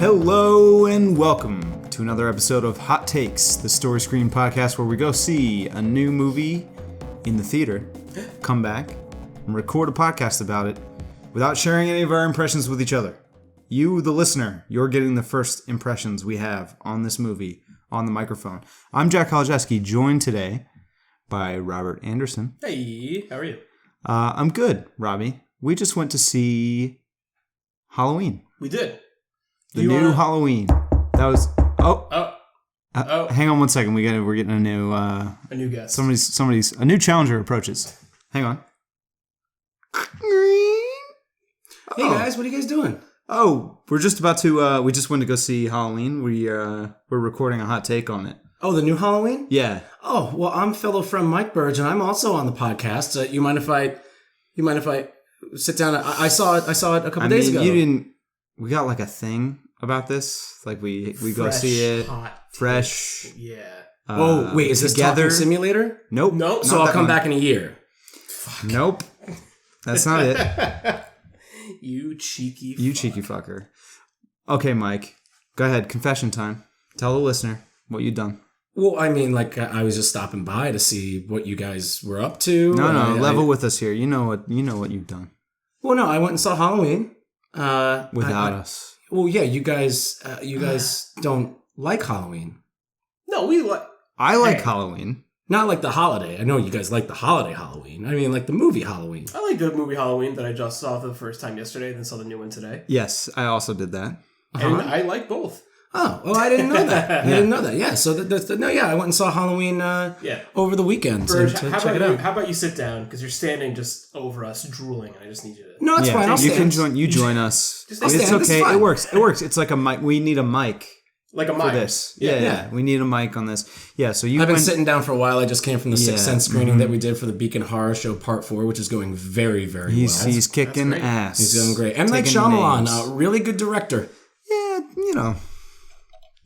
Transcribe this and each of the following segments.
Hello and welcome to another episode of Hot Takes, the Story Screen podcast where we go see a new movie in the theater, come back, and record a podcast about it without sharing any of our impressions with each other. You, the listener, you're getting the first impressions we have on this movie on the microphone. I'm Jack Kolajewski, joined today by Robert Anderson. Hey, how are you? I'm good, Robby. We just went to see Halloween. We did. The new Halloween. That was hang on one second. We're getting a new guest. Somebody's a new challenger approaches. Hang on. Hey guys, what are you guys doing? Oh, we're just about to we just went to go see Halloween. We're recording a hot take on it. Oh, the new Halloween? Yeah. Oh, well, I'm fellow friend Mike Burdge, and I'm also on the podcast. You mind if I sit down? I saw it a couple days ago. We got like a thing about this. Like we go see it. Fresh. Yeah. Wait, is this Talking Simulator? Nope. So I'll come back in a year. Fuck. Nope. That's not it. You cheeky fucker. Okay, Mike. Go ahead. Confession time. Tell the listener what you've done. Well, I mean, like I was just stopping by to see what you guys were up to. No, level with us here. You know what you've done. Well, no, I went and saw Halloween. Without us. Well, yeah, you guys don't like Halloween. No, we like. I like Halloween. Not like the holiday. I know you guys like the holiday Halloween. I mean, like the movie Halloween. I like the movie Halloween that I just saw for the first time yesterday, then saw the new one today. Yes, I also did that. And I like both. Oh, well, I didn't know that. I didn't know that. Yeah, so I went and saw Halloween over the weekend to check it out. How about you sit down, because you're standing just over us drooling, and I just need you to... No, it's fine. I'll stand. Join us. I'll stand. It's okay. It works. It's like a mic. We need a mic. Like a mic. For this. Yeah. We need a mic on this. Yeah, so I've been sitting down for a while. I just came from the Sixth Sense screening that we did for the Beacon Horror Show Part 4, which is going very, very well. He's kicking ass. He's doing great. And Night Shyamalan, a really good director. Yeah,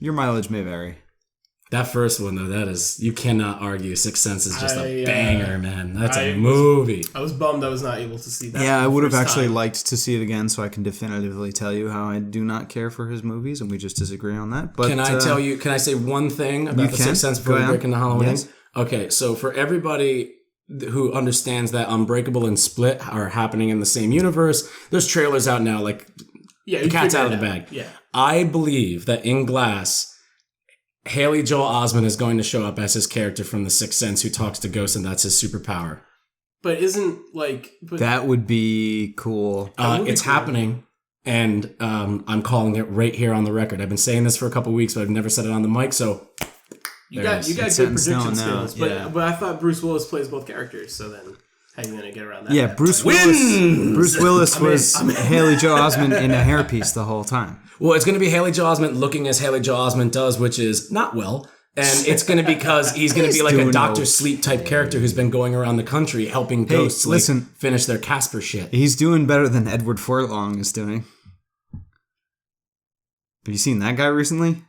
your mileage may vary. That first one, though, you cannot argue. Sixth Sense is just a banger, man. That's a movie. I was bummed I was not able to see that. Yeah, I would have actually liked to see it again so I can definitively tell you how I do not care for his movies, and we just disagree on that. But can I say one thing about the Sixth Sense before we break into Halloween? Yes. Okay, so for everybody who understands that Unbreakable and Split are happening in the same universe, there's trailers out now, like the cat's out of the bag. Yeah. I believe that in Glass, Haley Joel Osment is going to show up as his character from The Sixth Sense who talks to ghosts, and that's his superpower. But that would be cool. It's happening, and I'm calling it right here on the record. I've been saying this for a couple weeks, but I've never said it on the mic, so... You got good prediction skills, but I thought Bruce Willis plays both characters, so then... How are you going to get around that? Yeah, Bruce Willis was Haley Joel Osment in a hairpiece the whole time. Well, it's going to be Haley Joel Osment looking as Haley Joel Osment does, which is not well. And it's going to be because he's going to be like a Dr. Sleep type character who's been going around the country helping ghosts finish their Casper shit. He's doing better than Edward Furlong is doing. Have you seen that guy recently?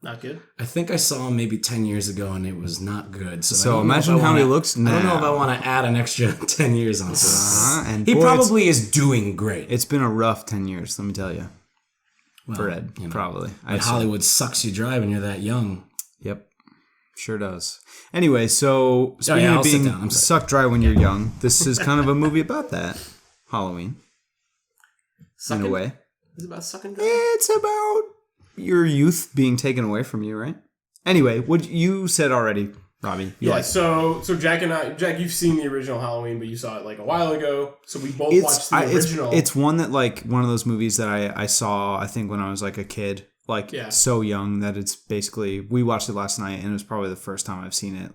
Not good. I think I saw him maybe 10 years ago, and it was not good. So imagine how he looks now. I don't know if I want to add an extra 10 years on to He probably is doing great. It's been a rough 10 years, let me tell you. For Ed, probably. But Hollywood sucks you dry when you're that young. Yep. Sure does. Anyway, so speaking of being sucked dry when you're young, this is kind of a movie about that. Halloween. Sucking? In a way. Is it about sucking dry? It's about your youth being taken away from you, right? Anyway, what you said already, Robby. So Jack, you've seen the original Halloween, but you saw it like a while ago. So we both watched the original. It's one that one of those movies that I saw, I think when I was like a kid, so young that it's basically, we watched it last night and it was probably the first time I've seen it.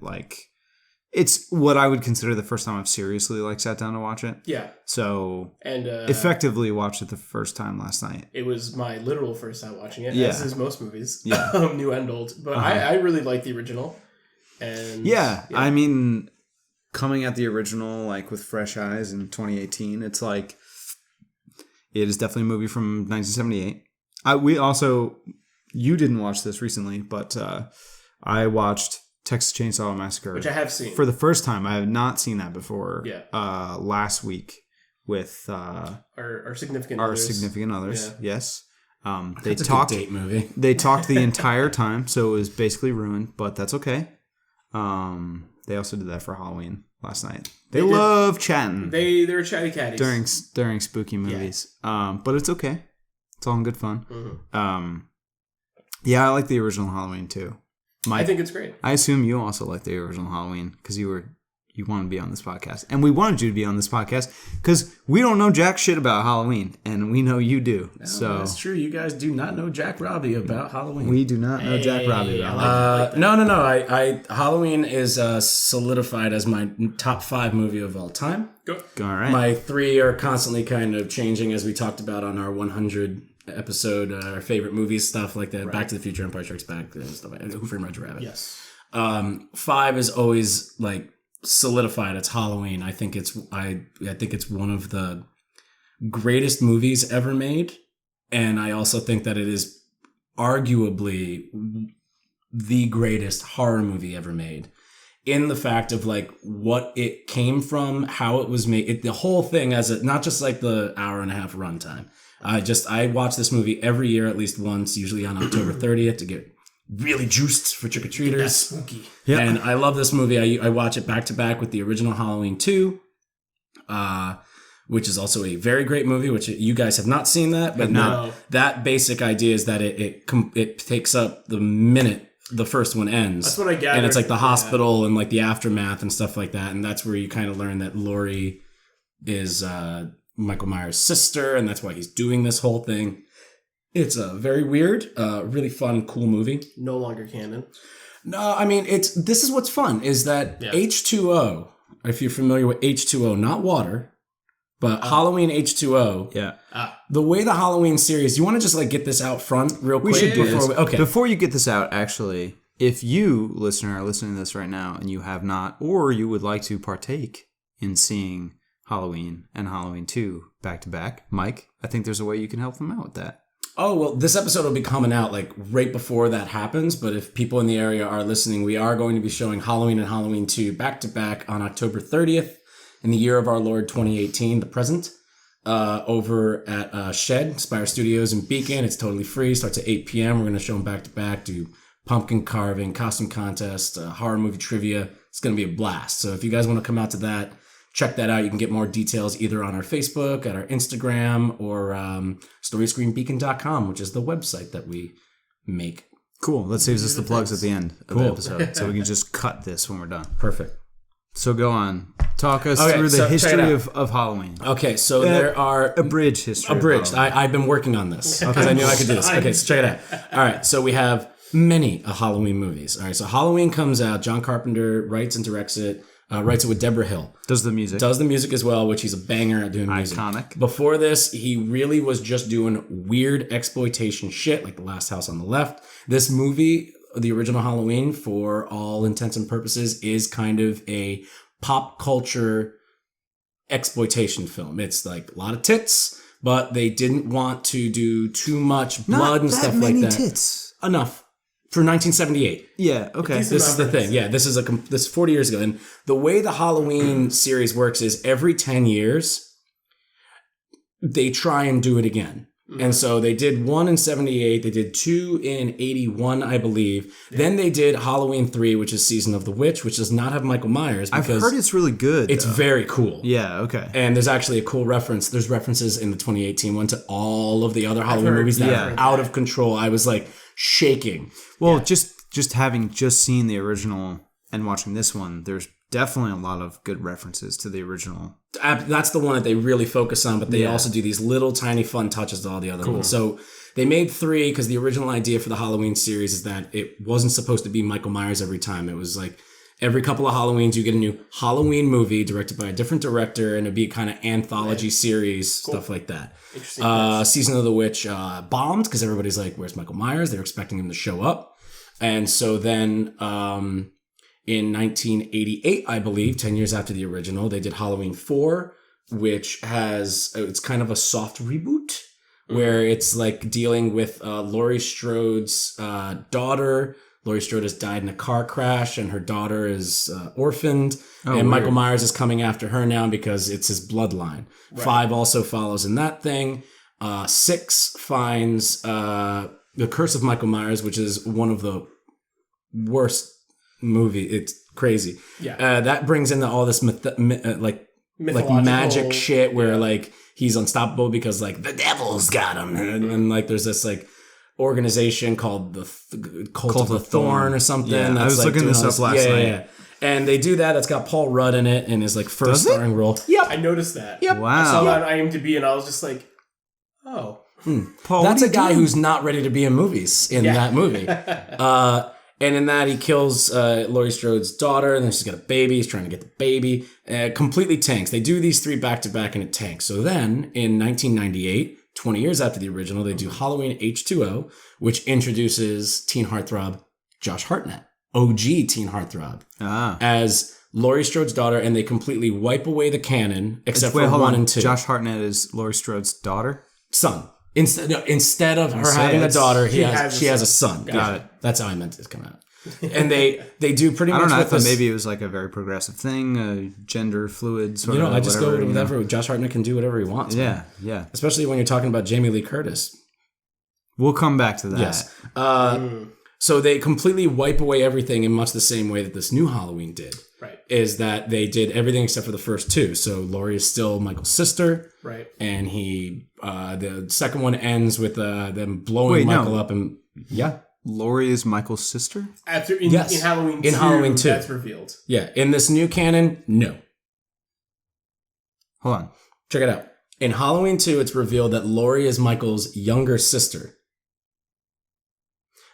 It's what I would consider the first time I've seriously sat down to watch it. Yeah. So effectively watched it the first time last night. It was my literal first time watching it, as is most movies, new and old. But I really like the original. And I mean, coming at the original with fresh eyes in 2018, it's it is definitely a movie from 1978. You didn't watch this recently, but I watched Texas Chainsaw Massacre, which I have seen for the first time. I have not seen that before. Last week with our significant others. Yes. That's a good date movie. They talked the entire time, so it was basically ruined, but that's okay. They also did that for Halloween last night. They love chatting. They're chatty catties during spooky movies. Yeah. But it's okay. It's all in good fun. Mm-hmm. Yeah, I like the original Halloween too. Mike, I think it's great. I assume you also like the original Halloween because you want to be on this podcast, and we wanted you to be on this podcast because we don't know jack shit about Halloween, and we know you do. No, so that's true. You guys do not know Jack Robby about Halloween. We do not know Jack Robby about Halloween. No. I Halloween is solidified as my top 5 movie of all time. Go. All right. My 3 are constantly kind of changing, as we talked about on our 100 episode, our favorite movies, stuff like that. Right. Back to the Future, Empire Strikes Back, and stuff like that. Who Framed Roger Rabbit? Yes. 5 is always like solidified. It's Halloween. I think it's one of the greatest movies ever made, and I also think that it is arguably the greatest horror movie ever made, in the fact of like what it came from, how it was made, the whole thing as a, not just like the hour and a half runtime. I watch this movie every year at least once, usually on October 30th, to get really juiced for trick-or-treaters. That's spooky. Yep. And I love this movie. I watch it back-to-back with the original Halloween 2, which is also a very great movie, which you guys have not seen that. But no. That basic idea is that it takes up the minute the first one ends. That's what I gathered. And it's like the hospital and like the aftermath and stuff like that. And that's where you kind of learn that Laurie is Michael Myers' sister, and that's why he's doing this whole thing. It's a very weird, really fun, cool movie. No longer canon. No, I mean, this is what's fun, is that H2O, if you're familiar with H2O, not water, but Halloween H2O. Yeah. The way the Halloween series, you want to just like get this out front real quick? We should do this. Okay. Before you get this out, actually, if you, listener, are listening to this right now and you have not, or you would like to partake in seeing Halloween and Halloween 2 back to back, Mike, I think there's a way you can help them out with that. Oh, well, this episode will be coming out like right before that happens. But if people in the area are listening, we are going to be showing Halloween and Halloween 2 back to back on October 30th in the year of our Lord 2018, the present, over at Shed, Spire Studios in Beacon. It's totally free. Starts at 8 p.m. We're going to show them back to back, do pumpkin carving, costume contest, horror movie trivia. It's going to be a blast. So if you guys want to come out to that, check that out. You can get more details either on our Facebook, at our Instagram, or storyscreenbeacon.com, which is the website that we make. Cool. That saves us the plugs at the end of the episode, so we can just cut this when we're done. Perfect. So go on. Talk us through the history of Halloween. Okay, so there are... Abridged history. Abridged. I've been working on this because I knew I could do this. Okay, so check it out. All right, so we have many Halloween movies. All right, so Halloween comes out. John Carpenter writes and directs it. Writes it with Deborah Hill. Does the music. Does the music as well, which he's a banger at doing music. Iconic. Before this, he really was just doing weird exploitation shit, like The Last House on the Left. This movie, the original Halloween, for all intents and purposes, is kind of a pop culture exploitation film. It's like a lot of tits, but they didn't want to do too much blood and stuff like that. Not that many tits. Enough. For 1978. Yeah, okay. This is the thing. Yeah, this is 40 years ago. And the way the Halloween series works is every 10 years, they try and do it again. Mm-hmm. And so they did 1 in 78. They did 2 in 81, I believe. Yeah. Then they did Halloween 3, which is Season of the Witch, which does not have Michael Myers. I've heard it's really good. It's very cool. Yeah, okay. And there's actually a cool reference. There's references in the 2018 one to all of the other Halloween movies that are out of control. I was like shaking. Well, just having seen the original and watching this one, there's definitely a lot of good references to the original. That's the one that they really focus on, but they also do these little tiny fun touches to all the other ones. So they made 3 because the original idea for the Halloween series is that it wasn't supposed to be Michael Myers every time. It was like every couple of Halloweens you get a new Halloween movie directed by a different director, and it'd be kind of anthology series, stuff like that. Interesting. Season of the Witch bombed because everybody's like, where's Michael Myers? They're expecting him to show up. And so then in 1988, I believe, 10 years after the original, they did Halloween 4, which it's kind of a soft reboot where it's like dealing with Laurie Strode's daughter. Laurie Strode has died in a car crash and her daughter is orphaned. And weird. Michael Myers is coming after her now because it's his bloodline. Right. 5 also follows in that thing. 6 finds The Curse of Michael Myers, which is one of the worst movie. It's crazy. Yeah. That brings in all this like magic shit where like he's unstoppable because like the devil's got him, and like there's this like organization called the Cult of the Thorn or something. Yeah, that's I was looking this up last night. Yeah. And they do that. That's got Paul Rudd in it in his like first starring role. Yep, I noticed that. Yep, wow. I saw that on IMDb and I was just like, oh, Paul, that's a guy who's not ready to be in movies in that movie. And in that, he kills Laurie Strode's daughter, and then she's got a baby. He's trying to get the baby. Completely tanks. They do these 3 back-to-back, and it tanks. So then, in 1998, 20 years after the original, they do Halloween H2O, which introduces teen heartthrob Josh Hartnett, OG teen heartthrob, as Laurie Strode's daughter, and they completely wipe away the canon, except for 1 and 2. Josh Hartnett is Laurie Strode's daughter? Son. Instead of her having a daughter, she has a son. Got it. That's how I meant it to come out. And they do pretty much. I don't know. I thought maybe it was like a very progressive thing, gender fluid sort of. I just go with whatever. Josh Hartnett can do whatever he wants. Yeah. Especially when you're talking about Jamie Lee Curtis. We'll come back to that. Yes. So they completely wipe away everything in much the same way that this new Halloween did. Right. Is that they did everything except for the first 2. So Laurie is still Michael's sister. Right. And the second one ends with them blowing Michael up and Laurie is Michael's sister? In Halloween 2, in Halloween 2, that's revealed. Yeah. In this new canon, no. Hold on. Check it out. In Halloween 2, it's revealed that Laurie is Michael's younger sister.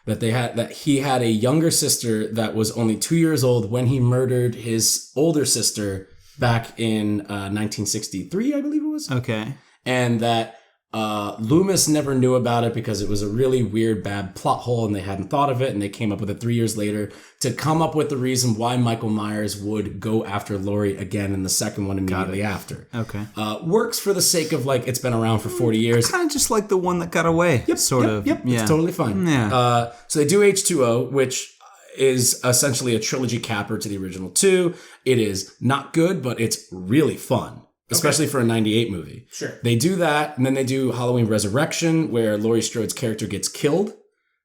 That he had a younger sister that was only 2 years old when he murdered his older sister back in 1963, I believe it was. Okay. And that Loomis never knew about it because it was a really weird, bad plot hole and they hadn't thought of it. And they came up with it 3 years later to come up with the reason why Michael Myers would go after Laurie again in the second one immediately after. Okay. Works for the sake of like, it's been around for 40 years. Kind of just like the one that got away. Yep. It's totally fine. Yeah. So they do H2O, which is essentially a trilogy capper to the original 2. It is not good, but it's really fun. Especially for a 98 movie. Sure. They do that, and then they do Halloween Resurrection, where Laurie Strode's character gets killed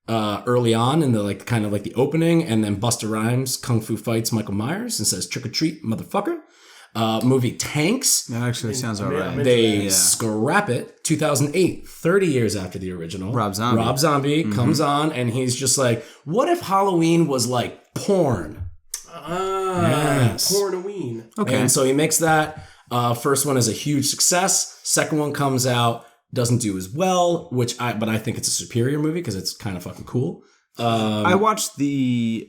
early on in the kind of the opening, and then Busta Rhymes kung fu fights Michael Myers and says, "Trick or treat, motherfucker." Movie tanks. That actually sounds alright. They scrap it. 2008, 30 years after the original. Rob Zombie comes on, and he's just like, what if Halloween was like porn? Pornoween. Okay. And so he makes that. First one is a huge success. Second one comes out, doesn't do as well, but I think it's a superior movie because it's kind of fucking cool. I watched I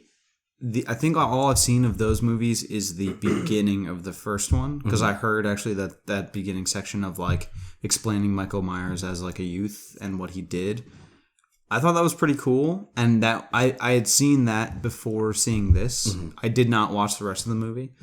think all I've seen of those movies is the beginning of the first one because I heard actually that beginning section of explaining Michael Myers as a youth and what he did. I thought that was pretty cool, and that I had seen that before seeing this. I did not watch the rest of the movie.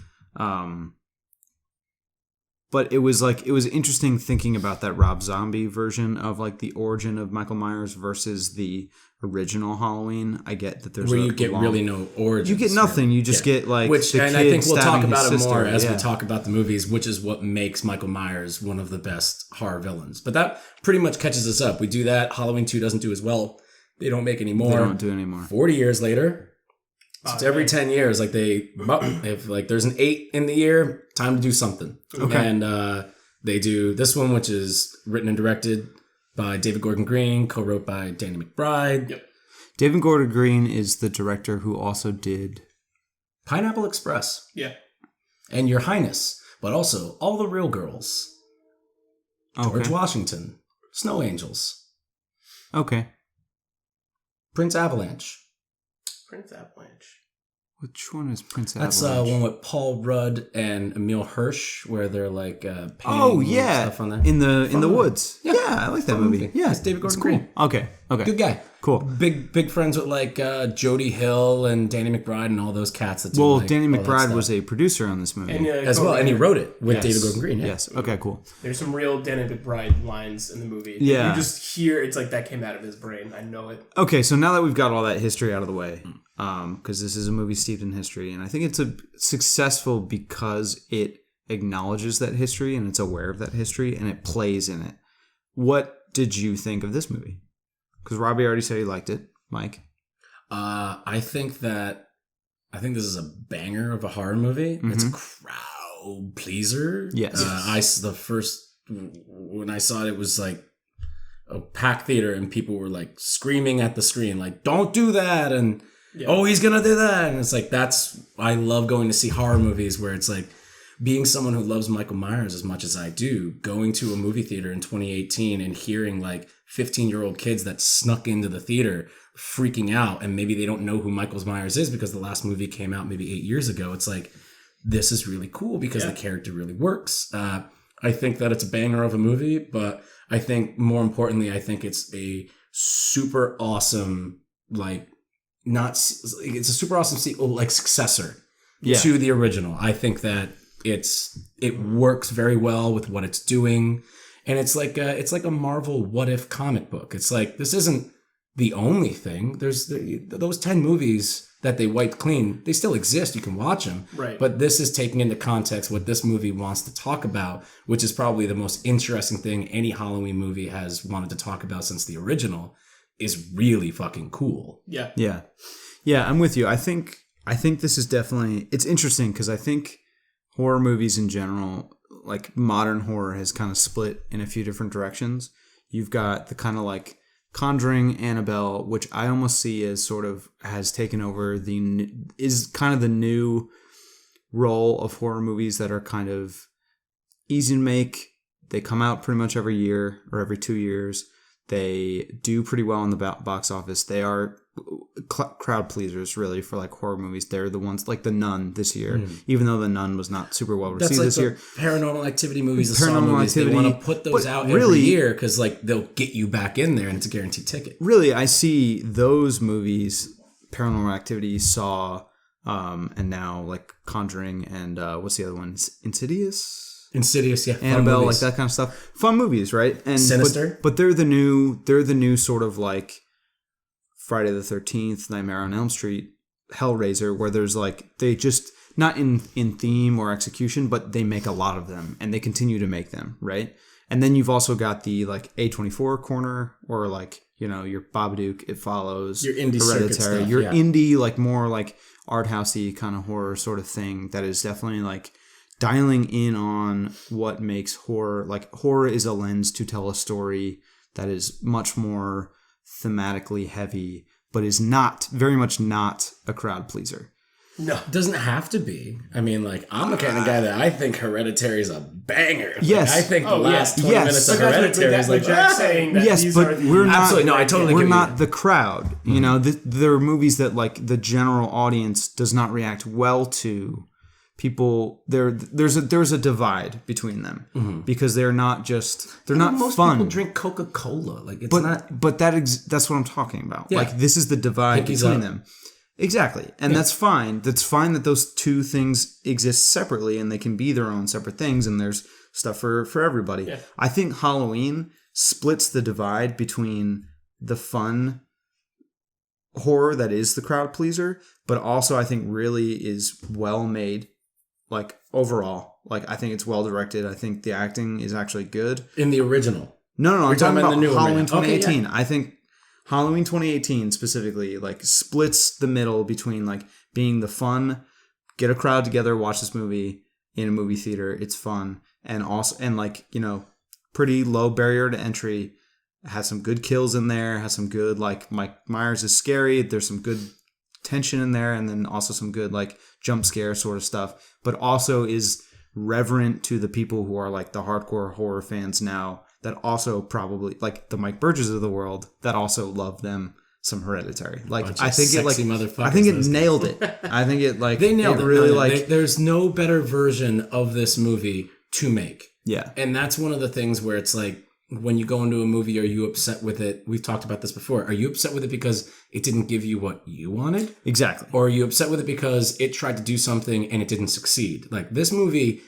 But it was interesting thinking about that Rob Zombie version of the origin of Michael Myers versus the original Halloween. I get that there's where you get really no origin. You get nothing. You just get which, and I think we'll talk about it more as we talk about the movies, which is what makes Michael Myers one of the best horror villains. But that pretty much catches us up. We do that. Halloween 2 doesn't do as well. They don't make any more. They don't do anymore. 40 years later. So it's every 10 years, if there's an 8 in the year, time to do something. Okay. And they do this one, which is written and directed by David Gordon Green, co-wrote by Danny McBride. Yep. David Gordon Green is the director who also did Pineapple Express. Yeah. And Your Highness, but also All the Real Girls. George Washington. Snow Angels. Okay. Prince Avalanche. Prince Avalanche. Which one is Prince Avalanche? That's one with Paul Rudd and Emil Hirsch, where they're painting stuff on there. In the woods. Yeah, I like that movie. Yeah, it's David Gordon Green. Okay. Good guy. Cool. Big friends with Jody Hill and Danny McBride and all those cats that do. Well, Danny McBride was a producer on this movie as well, and he wrote it with David Gordon Green. Yeah. Yes. Okay. Cool. There's some real Danny McBride lines in the movie. Yeah. You just hear it's that came out of his brain. I know it. Okay, so now that we've got all that history out of the way, because this is a movie steeped in history, and I think it's successful because it acknowledges that history and it's aware of that history and it plays in it. What did you think of this movie? Because Robby already said he liked it. Mike? I think this is a banger of a horror movie. Mm-hmm. It's a crowd pleaser. Yes. When I saw it, it was like a packed theater and people were like screaming at the screen, like, don't do that. And, oh, he's going to do that. And it's like, I love going to see horror movies where it's like, being someone who loves Michael Myers as much as I do, going to a movie theater in 2018 and hearing like 15-year-old kids that snuck into the theater freaking out, and maybe they don't know who Michael Myers is because the last movie came out maybe 8 years ago. It's like, this is really cool because the character really works. I think that it's a banger of a movie, but I think more importantly, I think it's a super awesome, it's a super awesome sequel, like successor to the original. I think that it works very well with what it's doing, and it's like a Marvel what if comic book. It's like, this isn't the only thing. There's those 10 movies that they wiped clean. They still exist. You can watch them. Right. But this is taking into context what this movie wants to talk about, which is probably the most interesting thing any Halloween movie has wanted to talk about since the original. Is really fucking cool. Yeah. Yeah. Yeah, I'm with you. I think this is definitely, it's interesting because I think horror movies in general, like modern horror, has kind of split in a few different directions. You've got the kind of like Conjuring, Annabelle, which I almost see as sort of has taken over is kind of the new role of horror movies that are kind of easy to make. They come out pretty much every year or every 2 years. They do pretty well in the box office. They are crowd pleasers, really, for like horror movies. They're the ones like The Nun this year, even though The Nun was not super well received this year. Paranormal Activity movies, the Saw movies, they want to put those out every year because like they'll get you back in there and it's a guaranteed ticket. Really, I see those movies, Paranormal Activity, Saw, and now like Conjuring and what's the other one? Insidious, yeah. Annabelle, like that kind of stuff. Fun movies, right? And Sinister. But they're the new sort of like Friday the 13th, Nightmare on Elm Street, Hellraiser, where there's like, they just, not in theme or execution, but they make a lot of them and they continue to make them, right? And then you've also got the like A24 corner, or like, you know, your Babadook, It Follows, your indie Hereditary, your indie, like more like art housey kind of horror sort of thing that is definitely like dialing in on what makes horror, like horror is a lens to tell a story that is much more thematically heavy, but is very much not a crowd pleaser. No, it doesn't have to be. I mean, like, I'm the kind of guy that I think Hereditary is a banger. Yes. Like, I think the last 20 minutes of Hereditary is like, Jack's saying that yes, but we're not. Absolutely, no, I totally we're agree. not the crowd. Mm-hmm. You know, there are movies that like the general audience does not react well to. People, there's a divide between them because they're not most fun. People drink Coca-Cola, like it's not. But that's what I'm talking about. Yeah. Like this is the divide between them. Exactly, and that's fine. That's fine that those two things exist separately and they can be their own separate things. And there's stuff for everybody. Yeah. I think Halloween splits the divide between the fun horror that is the crowd pleaser, but also I think really is well made. Like overall, like I think it's well directed. I think the acting is actually good. In the original. No, I'm talking about the new Halloween 2018. Okay, I think Halloween 2018 specifically like splits the middle between like being the fun, get a crowd together, watch this movie in a movie theater. It's fun, and like, you know, pretty low barrier to entry. Has some good kills in there. Has some good, like, Mike Myers is scary. There's some good tension in there, and then also some good like jump scare sort of stuff, but also is reverent to the people who are like the hardcore horror fans now that also probably like the Mike Burdges of the world that also love them some Hereditary. Like I think it nailed it. I think it like they nailed it really. There's no better version of this movie to make. Yeah. And that's one of the things where it's like, when you go into a movie, are you upset with it? We've talked about this before. Are you upset with it because it didn't give you what you wanted? Exactly. Or are you upset with it because it tried to do something and it didn't succeed? Like, this movie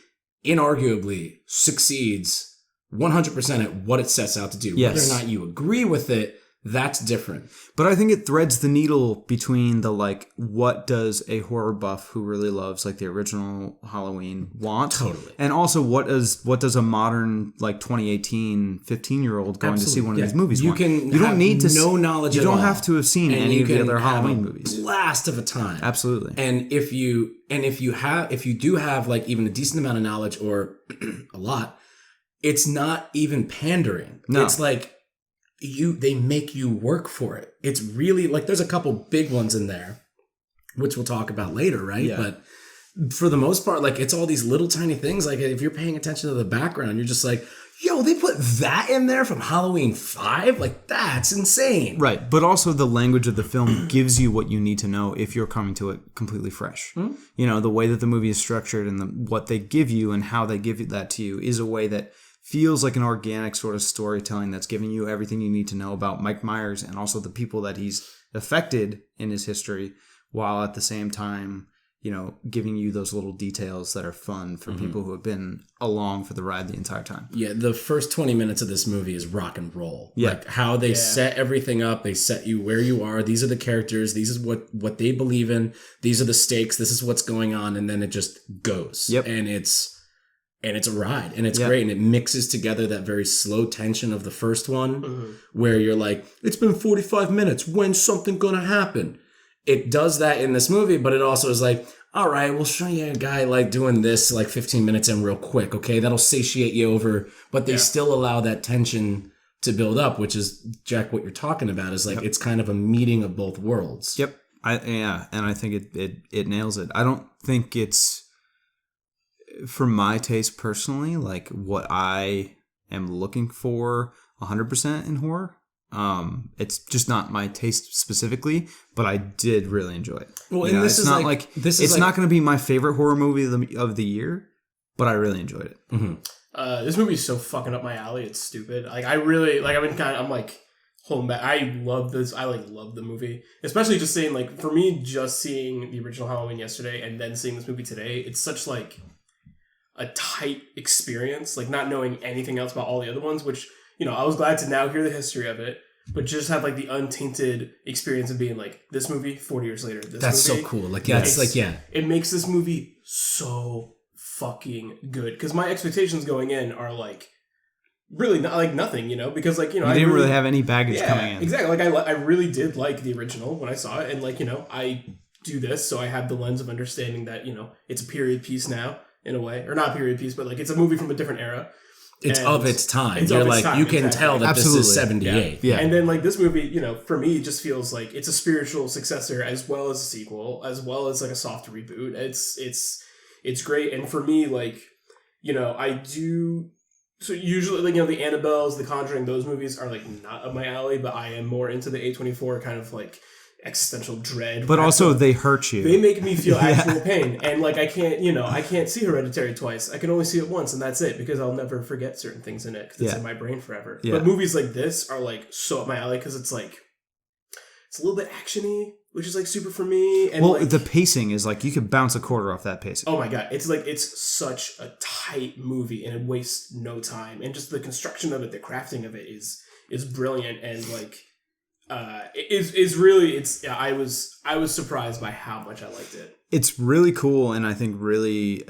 inarguably succeeds 100% at what it sets out to do. Yes. Whether or not you agree with it, That's different. But I think it threads the needle between the, like, what does a horror buff who really loves, like, the original Halloween want? Totally. And also, what does a modern, like, 2018 15-year-old going to see one of these movies want? You don't need to no knowledge at all. You don't have to have seen any of the other Halloween movies. Blast of a time. Absolutely. And if you do have, like, even a decent amount of knowledge or a lot, it's not even pandering. No. It's like they make you work for it. It's really like there's a couple big ones in there, which we'll talk about later, right? Yeah. But for the most part, like it's all these little tiny things. Like if you're paying attention to the background, you're just like, yo, they put that in there from Halloween 5? Like that's insane. Right. But also the language of the film gives you what you need to know if you're coming to it completely fresh. Mm-hmm. You know, the way that the movie is structured and what they give you and how they give that to you is a way that feels like an organic sort of storytelling that's giving you everything you need to know about Mike Myers and also the people that he's affected in his history, while at the same time, you know, giving you those little details that are fun for people who have been along for the ride the entire time. Yeah, the first 20 minutes of this movie is rock and roll. Yeah. Like how they set everything up, they set you where you are. These are the characters, these is what they believe in, these are the stakes, this is what's going on, and then it just goes. Yep. And it's a ride, and it's great, and it mixes together that very slow tension of the first one, where you're like, it's been 45 minutes, when's something gonna happen? It does that in this movie, but it also is like, all right, we'll show you a guy like doing this like 15 minutes in real quick, okay? That'll satiate you over, but they still allow that tension to build up, which is, Jack, what you're talking about is like, it's kind of a meeting of both worlds. Yep. And I think it nails it. I don't think it's, for my taste personally, like what I am looking for 100% in horror. It's just not my taste specifically, but I did really enjoy it. Well, and this it's not like it's not going to be my favorite horror movie of the year, but I really enjoyed it. Mm-hmm. This movie is so fucking up my alley. It's stupid. Like I really like. I'm like holding back. I love this. I like love the movie, especially just seeing like for me, just seeing the original Halloween yesterday and then seeing this movie today. It's such like a tight experience. Like not knowing anything else about all the other ones, which. You know, I was glad to now hear the history of it, but just have like the untainted experience of being like this movie 40 years later. That's movie, so cool. Like it's like it makes this movie so fucking good because my expectations going in are like really not like nothing, you know, because like you know I didn't really have any baggage coming in. Exactly. Like I really did like the original when I saw it, and like you know I do this, so I have the lens of understanding that you know it's a period piece now in a way, or not a period piece, but like it's a movie from a different era. It's of its time. You're like, you can tell that Absolutely. This is 78. Yeah. And then like this movie, you know, for me, it just feels like it's a spiritual successor as well as a sequel, as well as like a soft reboot. It's great. And for me, like, you know, I do... So usually, like, you know, the Annabelles, the Conjuring, those movies are like not up my alley, but I am more into the A24 kind of like existential dread. But also they hurt you. They make me feel actual pain. And like I can't see Hereditary twice. I can only see it once and that's it because I'll never forget certain things in it because it's in my brain forever. Yeah. But movies like this are like so up my alley because it's like it's a little bit actiony, which is like super for me. And well, the pacing is like you could bounce a quarter off that pacing. Oh my god. It's like it's such a tight movie and it wastes no time. And just the construction of it, the crafting of it is brilliant and like I was surprised by how much I liked it. It's really cool, and I think really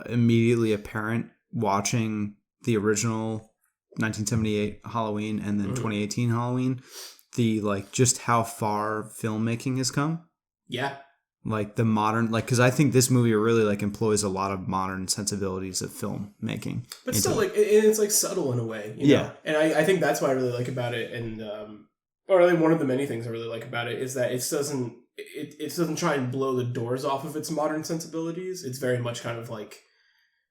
immediately apparent watching the original 1978 Halloween and then 2018 Halloween, the like just how far filmmaking has come. Yeah. Like the modern, like, because I think this movie really like employs a lot of modern sensibilities of filmmaking. But still, like, it's like subtle in a way. You know? And I think that's what I really like about it, and or really one of the many things I really like about it is that it doesn't try and blow the doors off of its modern sensibilities. It's very much kind of like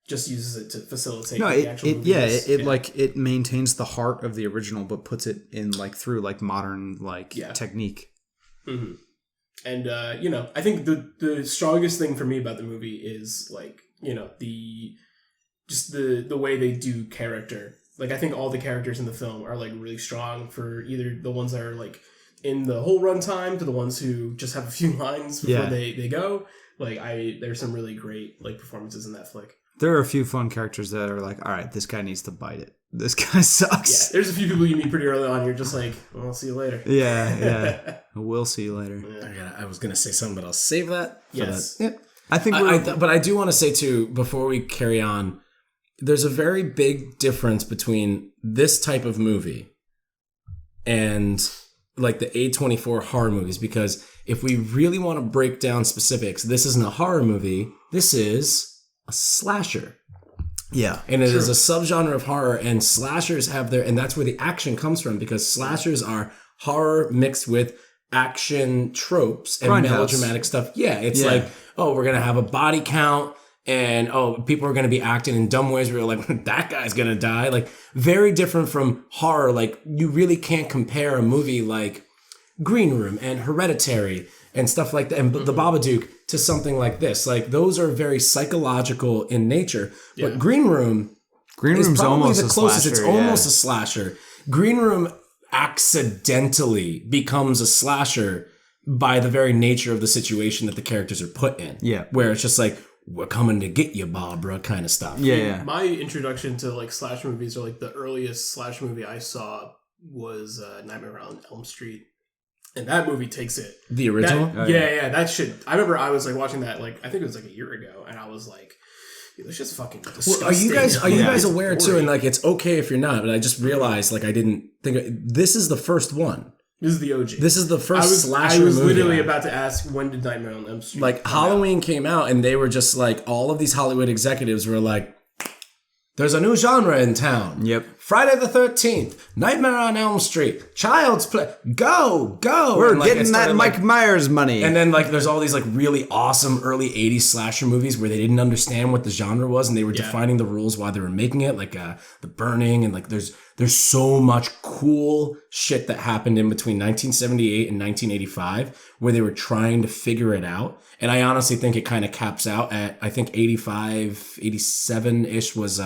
just uses it to facilitate the actual movies. It maintains the heart of the original but puts it in like through like modern like technique. Mm-hmm. And you know, I think the strongest thing for me about the movie is like, you know, the way they do character. Like, I think all the characters in the film are, like, really strong for either the ones that are, like, in the whole runtime to the ones who just have a few lines before they go. Like, there's some really great, like, performances in that flick. There are a few fun characters that are like, all right, this guy needs to bite it. This guy sucks. Yeah, there's a few people you meet pretty early on. You're just like, well, I'll see you later. Yeah. We'll see you later. Yeah. I was going to say something, but I'll save that. Yes. That. Yeah. I think but I do want to say, too, before we carry on, there's a very big difference between this type of movie and like the A24 horror movies, because if we really want to break down specifics, this isn't a horror movie. This is a slasher. Yeah. And it is a subgenre of horror, and slashers have and that's where the action comes from, because slashers are horror mixed with action tropes and melodramatic stuff. Yeah, it's like, oh, we're going to have a body count, and people are going to be acting in dumb ways where you're like, that guy's going to die. Like, very different from horror. Like, you really can't compare a movie like Green Room and Hereditary and stuff like that, and The Babadook, to something like this. Like, those are very psychological in nature. Yeah. But Green Room's is almost the closest. A slasher, it's almost a slasher. Green Room accidentally becomes a slasher by the very nature of the situation that the characters are put in. Yeah. Where it's just like, we're coming to get you, Barbara, kind of stuff. Yeah. My introduction to like slasher movies, or like the earliest slasher movie I saw was Nightmare on Elm Street. And that movie takes it. The original? That shit. I remember I was like watching that, like, I think it was like a year ago, and I was like, it's just fucking disgusting. Well, are you guys aware too? And like, it's okay if you're not, but I just realized, like, I didn't think this is the first one. This is the OG. This is the first slasher movie. I was literally about to ask, when did Nightmare on Elm Street like Halloween came out, and they were just like, all of these Hollywood executives were like, there's a new genre in town. Yep. Friday the 13th, Nightmare on Elm Street, Child's Play, go. We're getting that Mike Myers money. And then like there's all these like really awesome early 80s slasher movies where they didn't understand what the genre was, and they were defining the rules while they were making it, like The Burning, and like there's so much cool shit that happened in between 1978 and 1985 where they were trying to figure it out. And I honestly think it kind of caps out at, I think 85, 87-ish was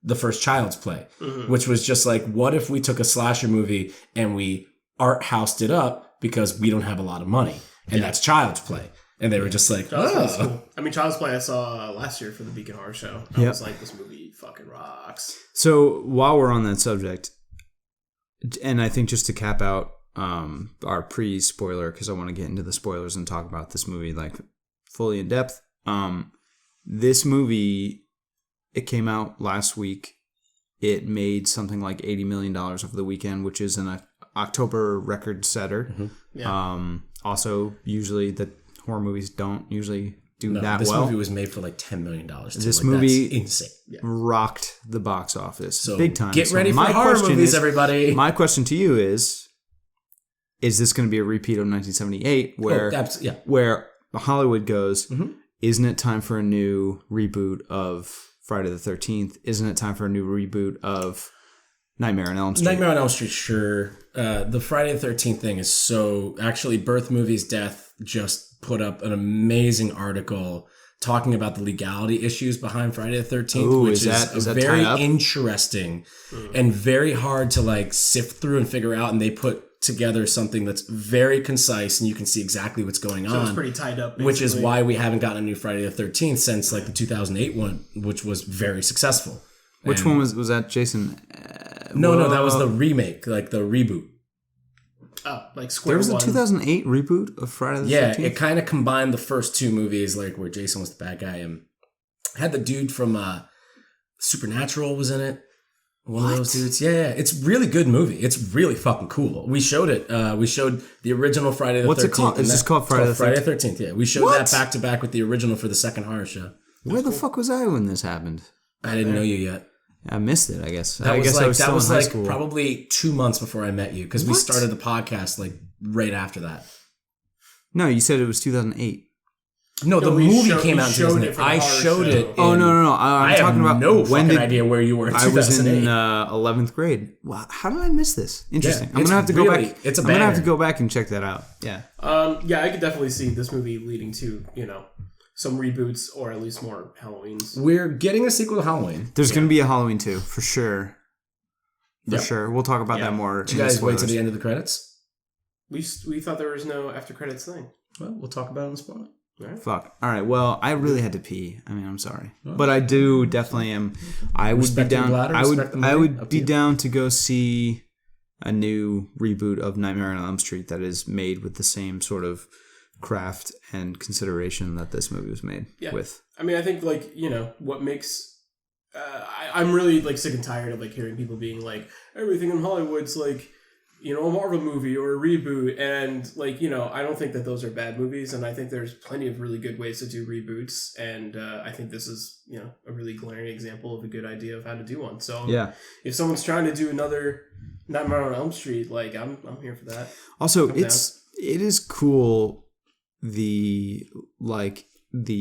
the first Child's Play, which was just like, what if we took a slasher movie and we art housed it up because we don't have a lot of money? And that's Child's Play. And they were just like, oh. Cool. I mean, Child's Play I saw last year for the Beacon Horror Show. I was like, this movie fucking rocks. So while we're on that subject, and I think just to cap out our pre-spoiler, because I want to get into the spoilers and talk about this movie like fully in depth. This movie, it came out last week. It made something like $80 million over the weekend, which is an October record setter. Mm-hmm. Yeah. Also, usually the horror movies don't usually do that this well. This movie was made for like $10 million. This movie that's insane. Rocked the box office. So big time. Get ready for horror movies, everybody. My question to you is this going to be a repeat of 1978 where Hollywood goes, isn't it time for a new reboot of Friday the 13th? Isn't it time for a new reboot of Nightmare on Elm Street? Nightmare on Elm Street, sure. The Friday the 13th thing is so... Actually, Birth Movies Death just put up an amazing article talking about the legality issues behind Friday the 13th, which is very interesting and very hard to like sift through and figure out. And they put together something that's very concise and you can see exactly what's going on. So it's pretty tied up, basically. Which is why we haven't gotten a new Friday the 13th since like the 2008 one, which was very successful. Which one was that, Jason? No, that was the remake, like the reboot. Oh, like Square One. There was a One. 2008 reboot of Friday the 13th? Yeah, it kind of combined the first two movies, like where Jason was the bad guy and had the dude from Supernatural was in it. One of those dudes. Yeah, it's a really good movie. It's really fucking cool. We showed it. We showed the original Friday the 13th. What's it called? Is this called Friday the 13th? Friday the 13th, yeah. We showed that back to back with the original for the second horror show. Where the fuck was I when this happened? I didn't know you yet. I missed it, I guess. That I was like probably 2 months before I met you, because we started the podcast like right after that. No, you said it was 2008. No, the movie came out in 2008. I showed it. Oh, no. I'm talking about no fucking idea where you were in 2008. I was in 11th grade. Wow, how did I miss this? Interesting. I'm going to have to go back. It's a I'm going to have to go back and check that out. Yeah. Yeah, I could definitely see this movie leading to, some reboots or at least more Halloweens. We're getting a sequel to Halloween. There's going to be a Halloween 2, for sure. For sure. We'll talk about that more. Did you guys wait to the end of the credits? We thought there was no after credits thing. Well, we'll talk about it on the spot. Right. Fuck. All right. Well, I really had to pee. I mean, I'm sorry, but I do definitely am. I would be down. I would be down to go see a new reboot of Nightmare on Elm Street that is made with the same sort of craft and consideration that this movie was made with. I mean, I think like what makes. I'm really like sick and tired of like hearing people being like everything in Hollywood's like. A Marvel movie or a reboot, and like I don't think that those are bad movies, and I think there's plenty of really good ways to do reboots, and I think this is a really glaring example of a good idea of how to do one. So if someone's trying to do another Nightmare on Elm Street, like I'm here for that. Also, it is cool the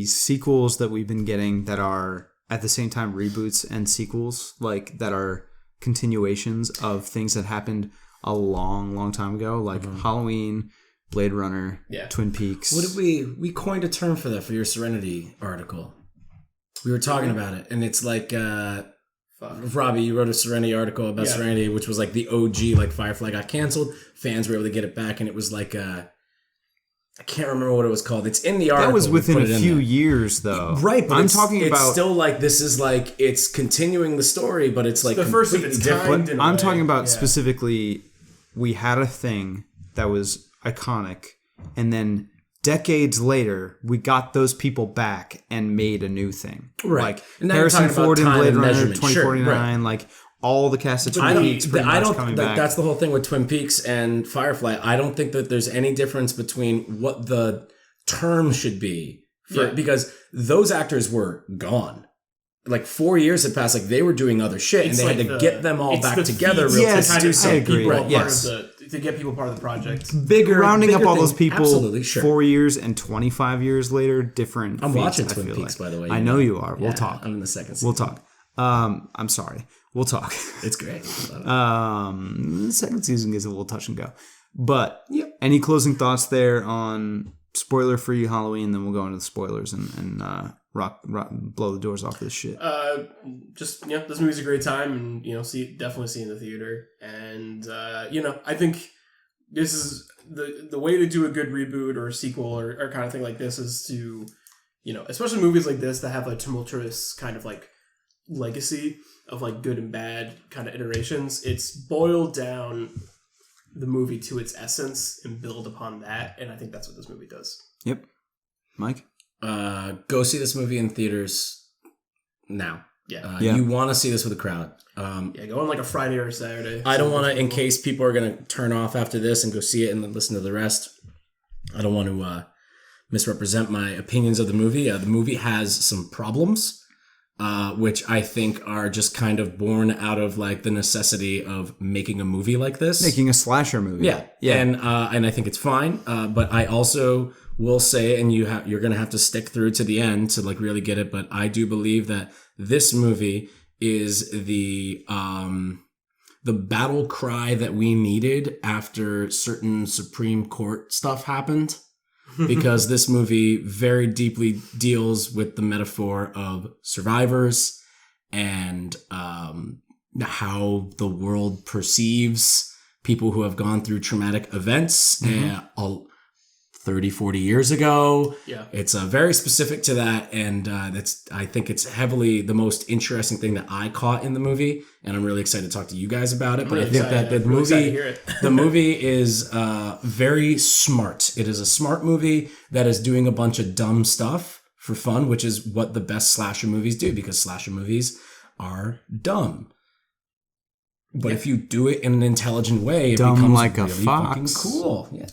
sequels that we've been getting that are at the same time reboots and sequels, like that are continuations of things that happened a long time ago, like Halloween, Blade Runner, Twin Peaks. What did we coined a term for that for your Serenity article? We were talking about it, and it's like Robby, you wrote a Serenity article about Serenity, which was like the OG, like Firefly got canceled, fans were able to get it back, and it was like I can't remember what it was called. It's in the article. That was within a few years, though. Right, but I'm talking about... It's still like, this is like, it's continuing the story, but it's like... the first of its kind. I'm talking about specifically, we had a thing that was iconic, and then decades later, we got those people back and made a new thing. Right. Like Harrison Ford in Blade Runner 2049, like... all the cast of Twin Peaks pretty much coming back. That's the whole thing with Twin Peaks and Firefly. I don't think that there's any difference between what the term should be because those actors were gone. Like 4 years had passed. Like they were doing other shit, and they had to get them all back together. I agree. To get people part of the project. Rounding up all those thing. people. Absolutely, sure. 4 years and 25 years later, different. I'm watching Twin Peaks, by the way. I know you are. We'll talk. I'm in the second season. We'll talk. I'm sorry. We'll talk. It's great. The second season gets a little touch and go. But any closing thoughts there on spoiler-free Halloween? Then we'll go into the spoilers and blow the doors off this shit. This movie's a great time, and definitely see in the theater. And I think this is the way to do a good reboot or a sequel or kind of thing like this is to especially movies like this that have a tumultuous kind of like legacy of like good and bad kind of iterations. It's boiled down the movie to its essence and build upon that, and I think that's what this movie does. Yep. Mike? Go see this movie in theaters now. You want to see this with a crowd. Go on like a Friday or a Saturday. I don't want to, in case people are going to turn off after this and go see it and then listen to the rest, I don't want to misrepresent my opinions of the movie. The movie has some problems. Which I think are just kind of born out of like the necessity of making a movie like this, making a slasher movie. Yeah. And I think it's fine. But I also will say, and you're gonna have to stick through to the end to like really get it. But I do believe that this movie is the battle cry that we needed after certain Supreme Court stuff happened. Because this movie very deeply deals with the metaphor of survivors and how the world perceives people who have gone through traumatic events 30, 40 years ago. Yeah. It's very specific to that, and I think it's heavily the most interesting thing that I caught in the movie, and I'm really excited to talk to you guys about it. But I think that the movie is very smart. It is a smart movie that is doing a bunch of dumb stuff for fun, which is what the best slasher movies do, because slasher movies are dumb. But if you do it in an intelligent way, it becomes like a really fucking cool. Yeah,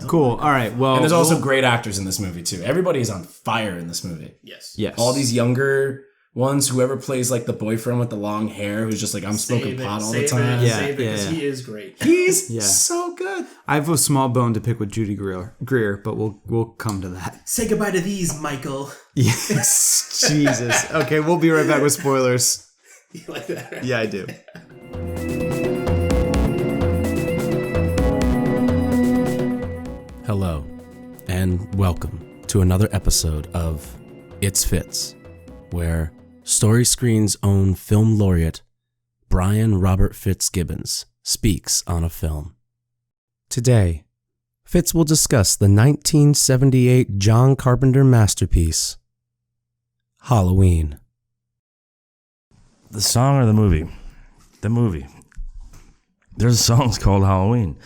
cool. All right. Well, and there's also great actors in this movie too. Everybody is on fire in this movie. Yes. All these younger ones, whoever plays like the boyfriend with the long hair, who's just like, I'm smoking pot all the time. Because he is great. He's so good. I have a small bone to pick with Judy Greer, but we'll come to that. Say goodbye to these, Michael. Yes. Jesus. Okay, we'll be right back with spoilers. You like that, right? Yeah, I do. Hello, and welcome to another episode of It's Fits, where Story Screen's own film laureate, Brian Robert Fitzgibbons, speaks on a film. Today, Fitz will discuss the 1978 John Carpenter masterpiece, Halloween. The song or the movie? The movie. There's a song called Halloween.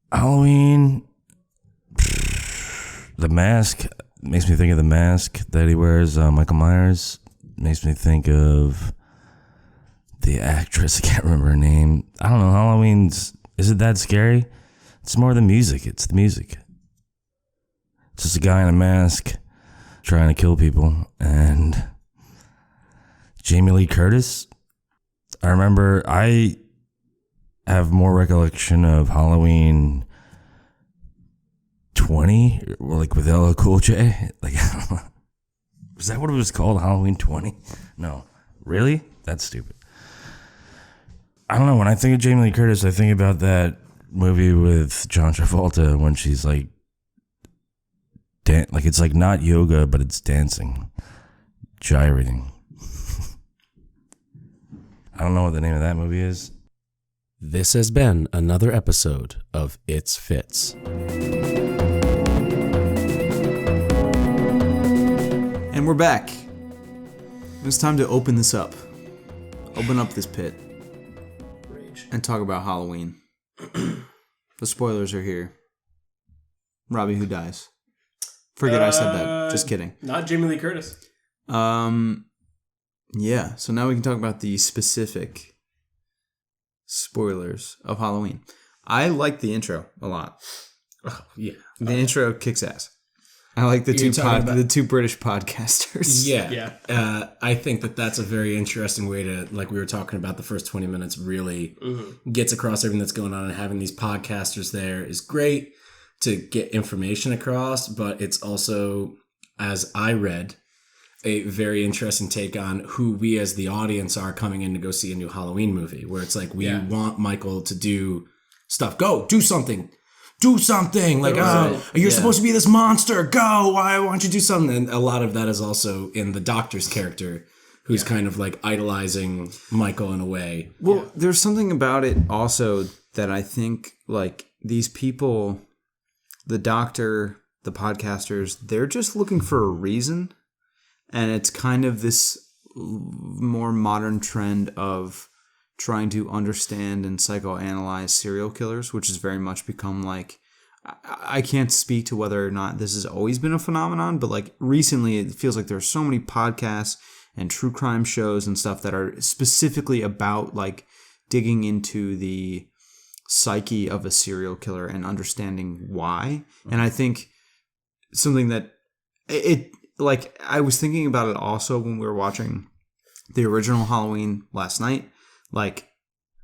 Halloween. The mask makes me think of the mask that he wears. Michael Myers makes me think of the actress. I can't remember her name. I don't know. Halloween's. Is it that scary? It's more the music. It's the music. It's just a guy in a mask trying to kill people. And Jamie Lee Curtis. I remember I have more recollection of Halloween 20, or like with LL Cool J. Like, I don't know. Was that what it was called? Halloween 20? No. Really? That's stupid. I don't know. When I think of Jamie Lee Curtis, I think about that movie with John Travolta when she's like, like it's like not yoga, but it's dancing, gyrating. I don't know what the name of that movie is. This has been another episode of It's Fitz. And we're back. It's time to open this up. Open up this pit. Rage. And talk about Halloween. The spoilers are here. Robby, who dies? Forget I said that. Just kidding. Not Jamie Lee Curtis. Yeah, so now we can talk about the specific spoilers of Halloween. I like the intro a lot. Oh, yeah. The intro kicks ass. I like the two British podcasters. Yeah. I think that's a very interesting way to, like we were talking about, the first 20 minutes really gets across everything that's going on, and having these podcasters there is great to get information across, but it's also, as I read, a very interesting take on who we as the audience are coming in to go see a new Halloween movie, where it's like we want Michael to do stuff. Go, do something. Do something. Like, you're supposed to be this monster. Go. Why don't you do something? And a lot of that is also in the doctor's character, who's kind of like idolizing Michael in a way. Well, there's something about it also that I think, like, these people, the doctor, the podcasters, they're just looking for a reason. And it's kind of this more modern trend of trying to understand and psychoanalyze serial killers, which has very much become like, I can't speak to whether or not this has always been a phenomenon, but like recently it feels like there's so many podcasts and true crime shows and stuff that are specifically about like digging into the psyche of a serial killer and understanding why. And I think something that like, I was thinking about it also when we were watching the original Halloween last night. Like,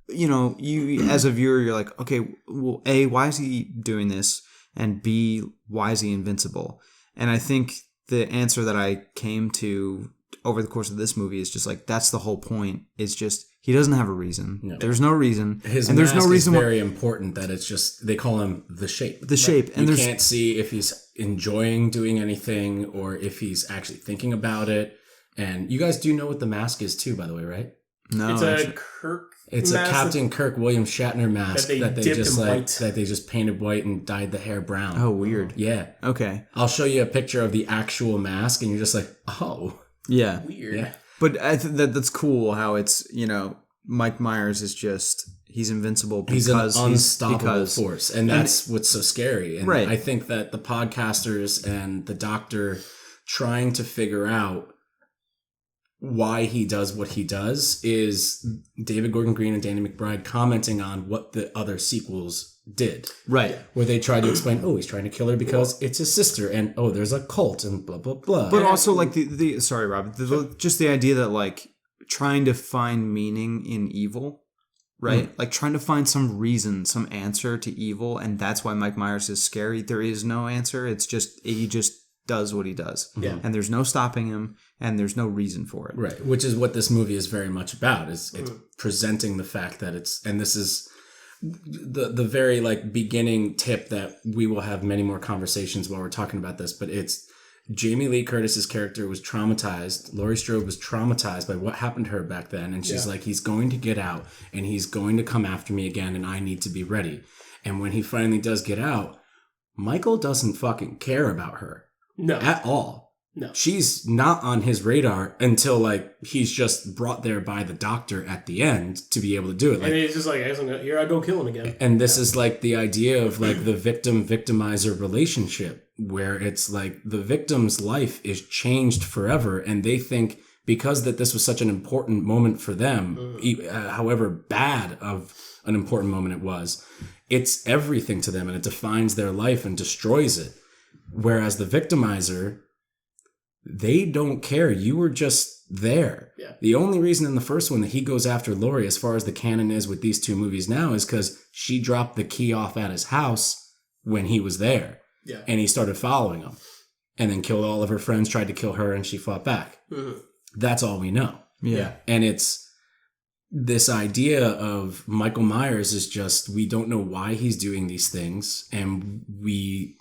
you know, you as a viewer, you're like, okay, well, A, why is he doing this? And B, why is he invincible? And I think the answer that I came to over the course of this movie is just like, that's the whole point. It's just, he doesn't have a reason. No. There's no reason. His and mask there's no reason is very important that it's just, they call him the shape. The shape. And you can't see if he's enjoying doing anything or if he's actually thinking about it. And you guys do know what the mask is too, by the way, right? No. It's a Kirk. It's a Captain Kirk William Shatner mask that they just painted white and dyed the hair brown. Oh, weird. Yeah. Okay. I'll show you a picture of the actual mask and you're just like, oh. Yeah. Weird. Yeah. But I think that's cool how it's, you know, Mike Myers is just, he's invincible because he's an unstoppable force. And that's what's so scary. And right. I think that the podcasters and the doctor trying to figure out why he does what he does is David Gordon Green and Danny McBride commenting on what the other sequels did. Right. Where they tried to explain, he's trying to kill her because it's his sister, and there's a cult and blah, blah, blah. But also, like, sorry, Rob, just the idea that, like, trying to find meaning in evil, right? Like, trying to find some reason, some answer to evil, and that's why Mike Myers is scary. There is no answer. It's just, he just does what he does. Yeah. And there's no stopping him, and there's no reason for it. Right. Which is what this movie is very much about, is it's presenting the fact that and this is the very, like, beginning tip that we will have many more conversations while we're talking about this, but it's Jamie Lee Curtis's character was traumatized. Laurie Strode was traumatized by what happened to her back then. And she's like, he's going to get out and he's going to come after me again and I need to be ready. And when he finally does get out, Michael doesn't fucking care about her. No. At all. No. She's not on his radar until, like, he's just brought there by the doctor at the end to be able to do it. Like, and he's just like, here I go kill him again. And this is, like, the idea of, like, the victim-victimizer relationship, where it's, like, the victim's life is changed forever, and they think because that this was such an important moment for them, however bad of an important moment it was, it's everything to them, and it defines their life and destroys it. Whereas the victimizer, they don't care. You were just there. Yeah. The only reason in the first one that he goes after Lori, as far as the canon is with these two movies now, is because she dropped the key off at his house when he was there. Yeah. And he started following him. And then killed all of her friends, tried to kill her, and she fought back. Mm-hmm. That's all we know. Yeah. And it's this idea of Michael Myers is just, we don't know why he's doing these things, and we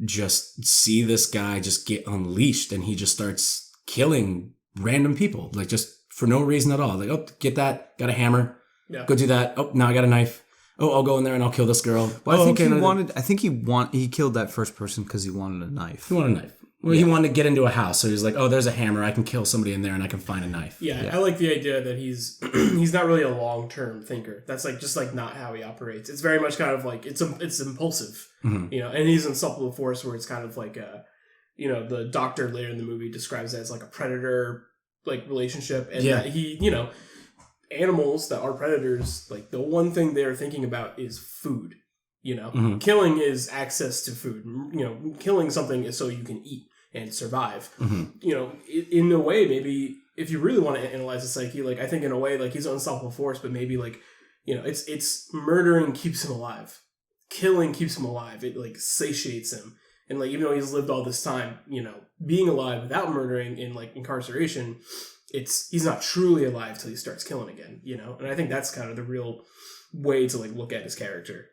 just see this guy just get unleashed, and he just starts killing random people, like just for no reason at all. Like, oh, get that, got a hammer, go do that. Oh, now I got a knife. Oh, I'll go in there and I'll kill this girl. Well, I think he killed that first person because he wanted a knife. He wanted a knife. Well, he wanted to get into a house, so he's like, oh, there's a hammer. I can kill somebody in there and I can find a knife. Yeah. I like the idea that he's he's not really a long-term thinker. That's like just like not how he operates. It's very much kind of like it's impulsive, you know. And he's in Unstoppable Force, where it's kind of like you know, the doctor later in the movie describes it as like a predator like relationship, and that he, you know, animals that are predators, like the one thing they're thinking about is food. You know, killing is access to food. You know, killing something is so you can eat and survive. You know, in a way, maybe if you really want to analyze the psyche, like I think in a way, like he's an unstoppable force, but maybe like, you know, it's murdering keeps him alive, killing keeps him alive. It like satiates him, and like even though he's lived all this time, you know, being alive without murdering in like incarceration, he's not truly alive till he starts killing again. You know, and I think that's kind of the real way to like look at his character.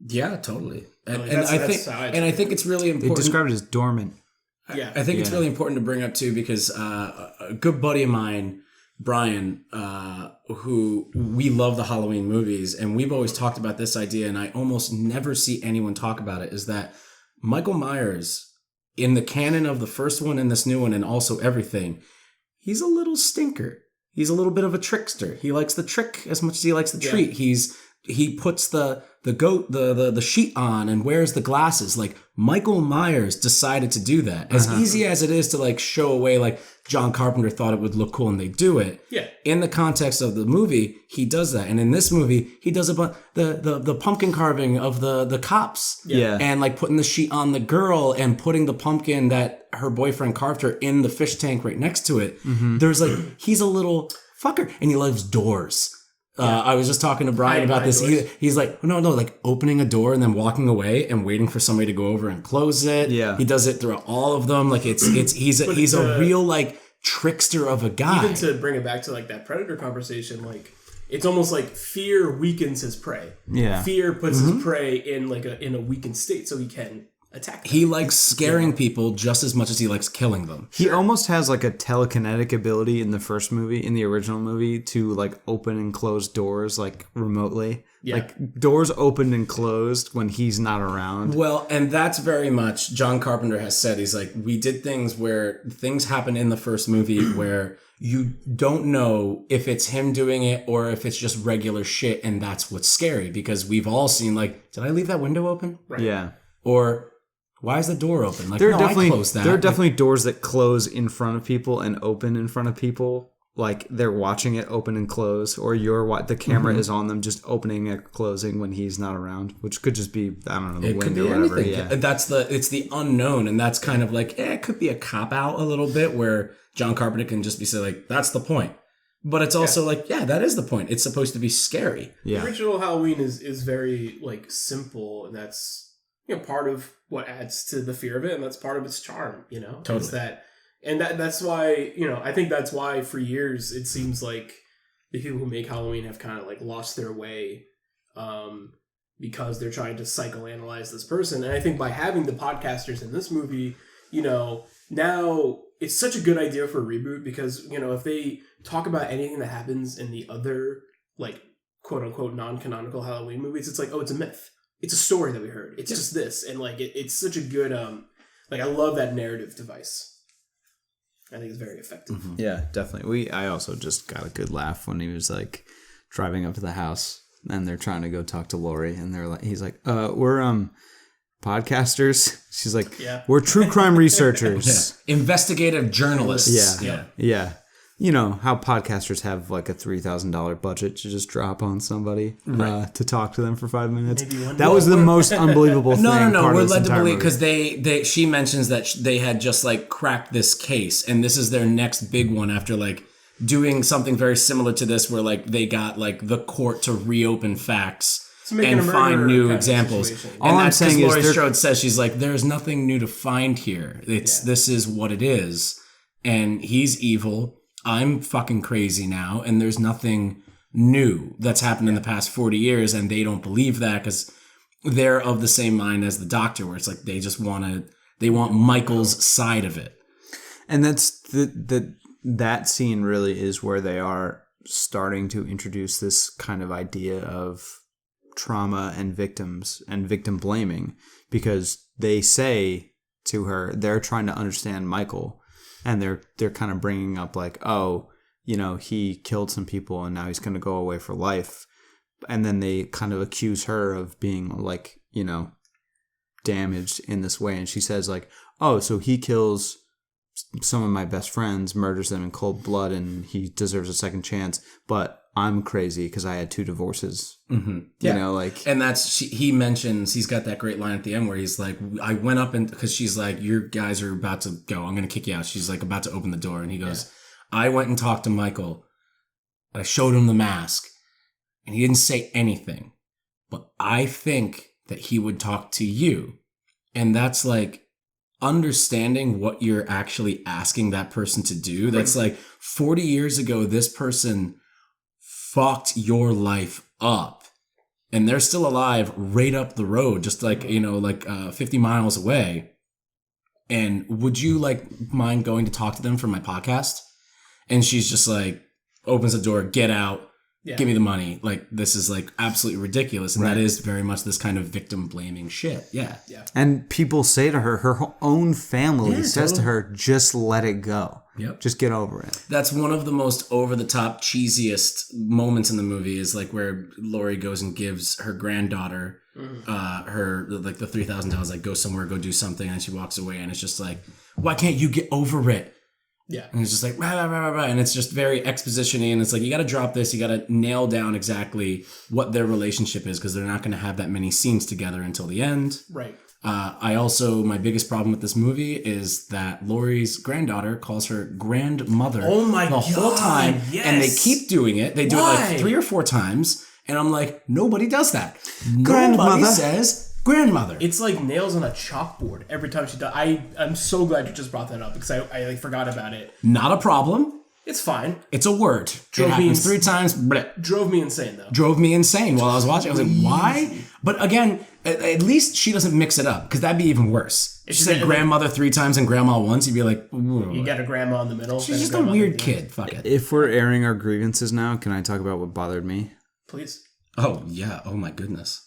Yeah, totally. And, Like, I think it's really important. They described it as dormant. Yeah, I think it's really important to bring up too, because a good buddy of mine, Brian, who we love the Halloween movies, and we've always talked about this idea, and I almost never see anyone talk about it, is that Michael Myers, in the canon of the first one and this new one and also everything, he's a little stinker. He's a little bit of a trickster. He likes the trick as much as he likes the treat. He puts the sheet on and wears the glasses. Like, Michael Myers decided to do that. As easy as it is to like show away, like John Carpenter thought it would look cool and they do it. Yeah. In the context of the movie, he does that. And in this movie, he does the pumpkin carving of the cops. Yeah. And like putting the sheet on the girl and putting the pumpkin that her boyfriend carved her in the fish tank right next to it. There's like, he's a little fucker, and he loves doors. I was just talking to Brian about this. He's like, no, like opening a door and then walking away and waiting for somebody to go over and close it. Yeah, he does it throughout all of them. Like he's a real like trickster of a guy. Even to bring it back to like that predator conversation, like it's almost like fear weakens his prey. Yeah, fear puts his prey in like in a weakened state so he can attack them. He likes scaring people just as much as he likes killing them. He almost has like a telekinetic ability in the first movie, in the original movie, to like open and close doors like remotely. Yeah. Like doors opened and closed when he's not around. Well, and that's very much John Carpenter has said. He's like, we did things where things happen in the first movie where you don't know if it's him doing it or if it's just regular shit, and that's what's scary, because we've all seen like, did I leave that window open? Right. Yeah. Or why is the door open? Like, there I closed that. There are definitely doors that close in front of people and open in front of people. Like they're watching it open and close, or the camera is on them just opening and closing when he's not around, which could just be, I don't know, the wind or whatever. Yeah. It's the unknown, and that's kind of like, it could be a cop out a little bit where John Carpenter can just be say like, that's the point. But it's also like, that is the point. It's supposed to be scary. Yeah. The original Halloween is very like simple, and that's, you know, part of what adds to the fear of it, and that's part of its charm, you know? Totally. It's that's why, you know, I think that's why for years it seems like the people who make Halloween have kind of like lost their way because they're trying to psychoanalyze this person. And I think by having the podcasters in this movie, you know, now it's such a good idea for a reboot, because, you know, if they talk about anything that happens in the other, like, quote unquote non-canonical Halloween movies, it's like, oh, it's a myth. it's a story that we heard. It's just this, and like it's such a good like I love that narrative device. I think it's very effective. Mm-hmm. Yeah, definitely. I also just got a good laugh when he was like driving up to the house and they're trying to go talk to Lori, and he's like, we're podcasters. She's like, we're true crime researchers. Investigative journalists. Yeah. You know how podcasters have like a $3,000 budget to just drop on somebody to talk to them for 5 minutes. That was the most unbelievable thing. No. We're led to believe because she mentions that they had just like cracked this case, and this is their next big one after like doing something very similar to this, where like they got like the court to reopen facts and find new examples. All I'm saying is, Laurie Strode says she's like, there's nothing new to find here. This is what it is, and he's evil. I'm fucking crazy now, and there's nothing new that's happened in the past 40 years, and they don't believe that because they're of the same mind as the Doctor, where it's like they just they want Michael's side of it. And that's that scene really is where they are starting to introduce this kind of idea of trauma and victims and victim blaming, because they say to her, they're trying to understand Michael. And they're kind of bringing up like, oh, you know, he killed some people and now he's going to go away for life. And then they kind of accuse her of being like, you know, damaged in this way. And she says like, oh, so he kills some of my best friends, murders them in cold blood, and he deserves a second chance. But I'm crazy because I had 2 divorces. Mm-hmm. You know, like, and he mentions, he's got that great line at the end where he's like, I went up and because she's like, your guys are about to go, I'm going to kick you out. She's like about to open the door, and he goes, I went and talked to Michael. I showed him the mask, and he didn't say anything, but I think that he would talk to you. And that's like understanding what you're actually asking that person to do. That's like 40 years ago, this person fucked your life up, and they're still alive right up the road, just like, you know, like 50 miles away. And would you like mind going to talk to them for my podcast? And she's just like, opens the door, get out, give me the money. Like, this is like absolutely ridiculous. And that is very much this kind of victim blaming shit. Yeah. And people say to her, her own family says to her, just let it go. Yep. Just get over it. That's one of the most over-the-top, cheesiest moments in the movie, is like where Laurie goes and gives her granddaughter her, like, the $3,000, like, go somewhere, go do something, and she walks away, and it's just like, why can't you get over it? Yeah. And it's just like, rah, rah, rah, rah, and it's just very exposition-y, and it's like, you got to drop this, you got to nail down exactly what their relationship is, because they're not going to have that many scenes together until the end. Right. My biggest problem with this movie is that Laurie's granddaughter calls her grandmother the whole time, and they keep doing it. They do it like 3 or 4 times, and I'm like, nobody does that. Nobody says grandmother. It's like nails on a chalkboard every time she does. I'm so glad you just brought that up, because I like forgot about it. Not a problem. It's fine. It's a word. It happens 3 times. Bleh. Drove me insane, though. Drove me insane while I was watching. I was like, why? But again, at least she doesn't mix it up, because that'd be even worse. If she said grandmother 3 times and grandma once, you'd be like, ooh. You got a grandma in the middle. She's just a weird kid. Fuck it. If we're airing our grievances now, can I talk about what bothered me? Please. Oh, yeah. Oh, my goodness.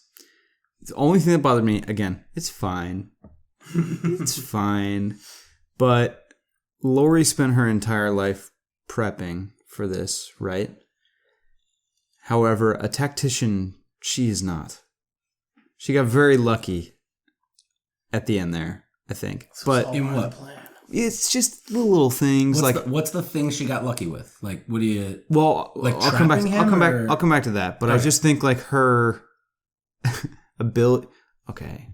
The only thing that bothered me, again, it's fine. It's fine. But Laurie spent her entire life prepping for this, right? However, a tactician, she is not. She got very lucky at the end there, I think. But in what? It's just the little things. What's the thing she got lucky with? Like, what do you? Well, like, I'll come back to that. But I just think like her ability. Okay,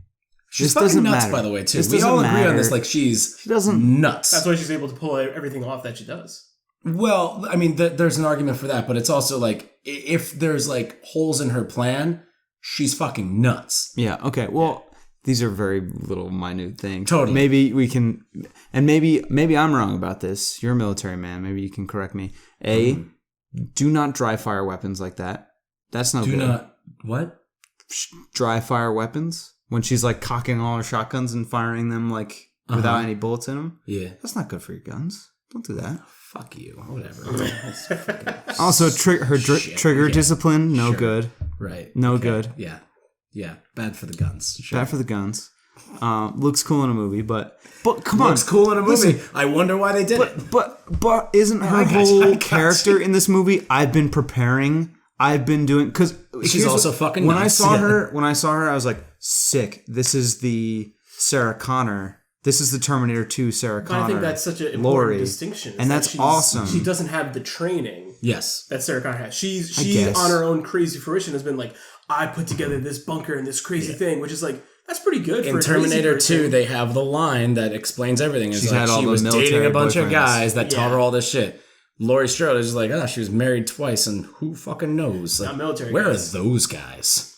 she's fucking nuts, by the way. Too. We all agree on this. Like, she doesn't nuts. That's why she's able to pull everything off that she does. Well, I mean, there's an argument for that, but it's also like, if there's like holes in her plan, she's fucking nuts. Yeah. Okay. Well, these are very little minute things. Totally. Maybe we can, and maybe I'm wrong about this. You're a military man. Maybe you can correct me. Do not dry fire weapons like that. That's not good. Do not what? Dry fire weapons when she's like cocking all her shotguns and firing them like without any bullets in them. Yeah. That's not good for your guns. Don't do that. Fuck you. Whatever. Also, her trigger discipline, no good. Right. No good. Yeah. Yeah, bad for the guns. Sure. Bad for the guns. Looks cool in a movie, but come on. Looks cool in a movie. Listen, I wonder why they did it. But isn't her whole character in this movie? I've been preparing. I've been doing because she's also fucking. When nice. I saw her, I was like, sick. This is the Sarah Connor. This is the Terminator 2 Sarah Connor. I think that's such an important distinction. And that's awesome. She doesn't have the training that Sarah Connor has. She's on her own crazy fruition has been like, I put together this bunker and this crazy thing, which is like, that's pretty good for in Terminator 2, they have the line that explains everything. It's like she was dating a bunch of guys that taught her all this shit. Laurie Strode is like, she was married twice, and who fucking knows? Like, not military where guys. are those guys?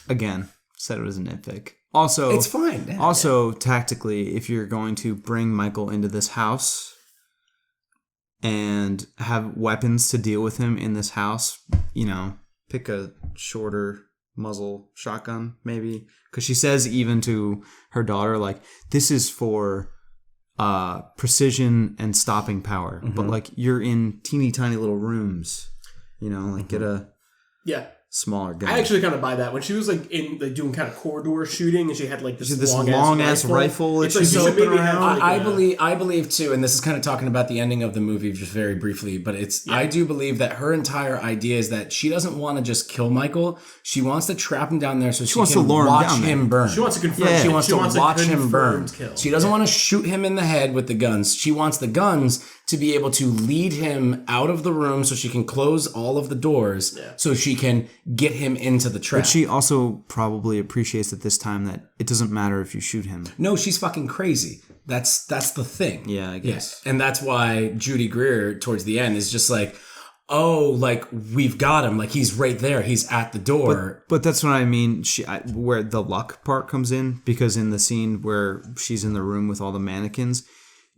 Again, said it was a nitpick. Also, it's fine. Yeah, also, tactically, if you're going to bring Michael into this house and have weapons to deal with him in this house, pick a shorter muzzle shotgun, maybe. Because she says even to her daughter, like, this is for precision and stopping power. Mm-hmm. But, like, you're in teeny tiny little rooms. Get a... Yeah. Smaller gun. I actually kind of buy that when she was like doing kind of corridor shooting, and she had like this long ass rifle. It's like so around. I believe too, and this is kind of talking about the ending of the movie just very briefly, but I do believe that her entire idea is that she doesn't want to just kill Michael. She wants to trap him down there so she can watch him burn. She wants to confirm. Yeah. She wants to watch him burn. Kill. She doesn't want to shoot him in the head with the guns. She wants the guns to be able to lead him out of the room so she can close all of the doors so she can get him into the trap. But she also probably appreciates at this time that it doesn't matter if you shoot him. No, she's fucking crazy. That's the thing. Yeah, I guess. Yeah. And that's why Judy Greer towards the end is just like, oh, like we've got him. Like he's right there. He's at the door. But that's what I mean. Where the luck part comes in, because in the scene where she's in the room with all the mannequins,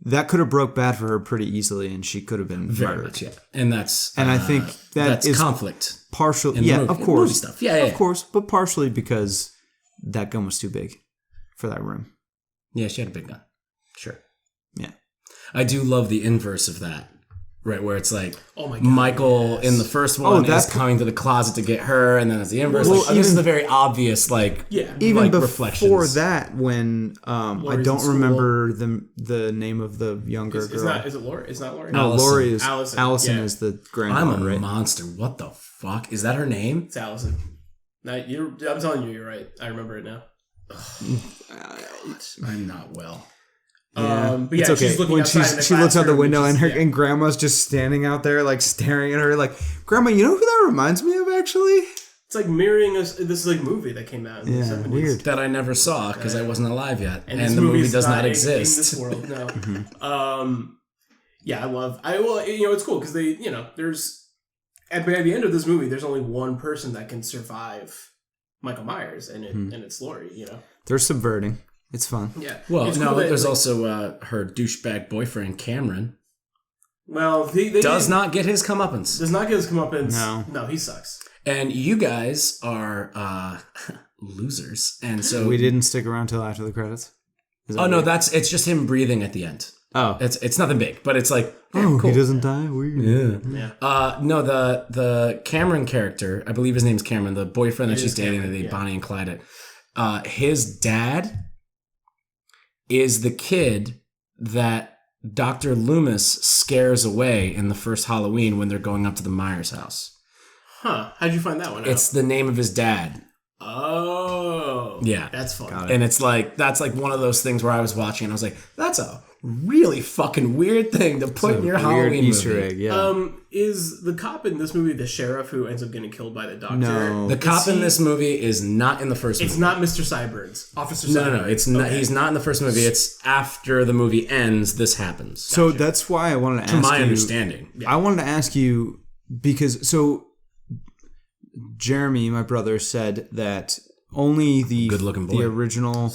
that could have broke bad for her pretty easily, and she could have been murdered. Much, yeah. And I think that's conflict. Partially, of course, stuff. Of course, but partially because that gun was too big for that room. Yeah, she had a big gun. Sure. Yeah, I do love the inverse of that. Right, where it's like, oh my God, Michael in the first one is coming to the closet to get her, and then it's the inverse. Well, this is the very obvious, even like before reflections. that, when I don't remember the name of the younger girl. Is it Lori? It's not Lori. No, Lori is Allison. Allison is the granddaughter. I'm a right? monster. What the fuck is that? Her name? It's Allison. Now, I'm telling you, you're right. I remember it now. I'm not well. Yeah, but yeah, it's okay. she's looking when outside she looks out the window and Grandma's just standing out there, like staring at her, like, Grandma, you know who that reminds me of? Actually, it's like mirroring this movie that came out in the 70s. Weird. That I never saw because I wasn't alive yet, and the movie does not exist in this world. No. Yeah, it's cool because they, there's by the end of this movie, there's only one person that can survive Michael Myers, and it's Laurie. They're subverting. It's fun. Yeah. Well, there's also her douchebag boyfriend, Cameron. Well, he does not get his comeuppance. Does not get his comeuppance. No, he sucks. And you guys are losers. And so... We didn't stick around till after the credits? No, it's just him breathing at the end. Oh. It's nothing big, but it's like, cool. He doesn't die? Weird. Yeah. No, the Cameron character, I believe his name's Cameron, the boyfriend that she's dating, the Bonnie and Clyde it. His dad is the kid that Dr. Loomis scares away in the first Halloween when they're going up to the Myers house. Huh. How'd you find that one out? It's the name of his dad. Oh. Yeah. That's fun. And it's like, that's like one of those things where I was watching and I was like, that's a really fucking weird thing to put in your Halloween Easter movie. egg, yeah. Is the cop in this movie the sheriff who ends up getting killed by the doctor? No. The cop in this movie is not in the first movie. It's not Mr. Sideburns. Officer Sideburns. No. It's not. He's not in the first movie. It's after the movie ends, this happens. So that's why I wanted to ask you. To my understanding. I wanted to ask you because, Jeremy, my brother, said that only the original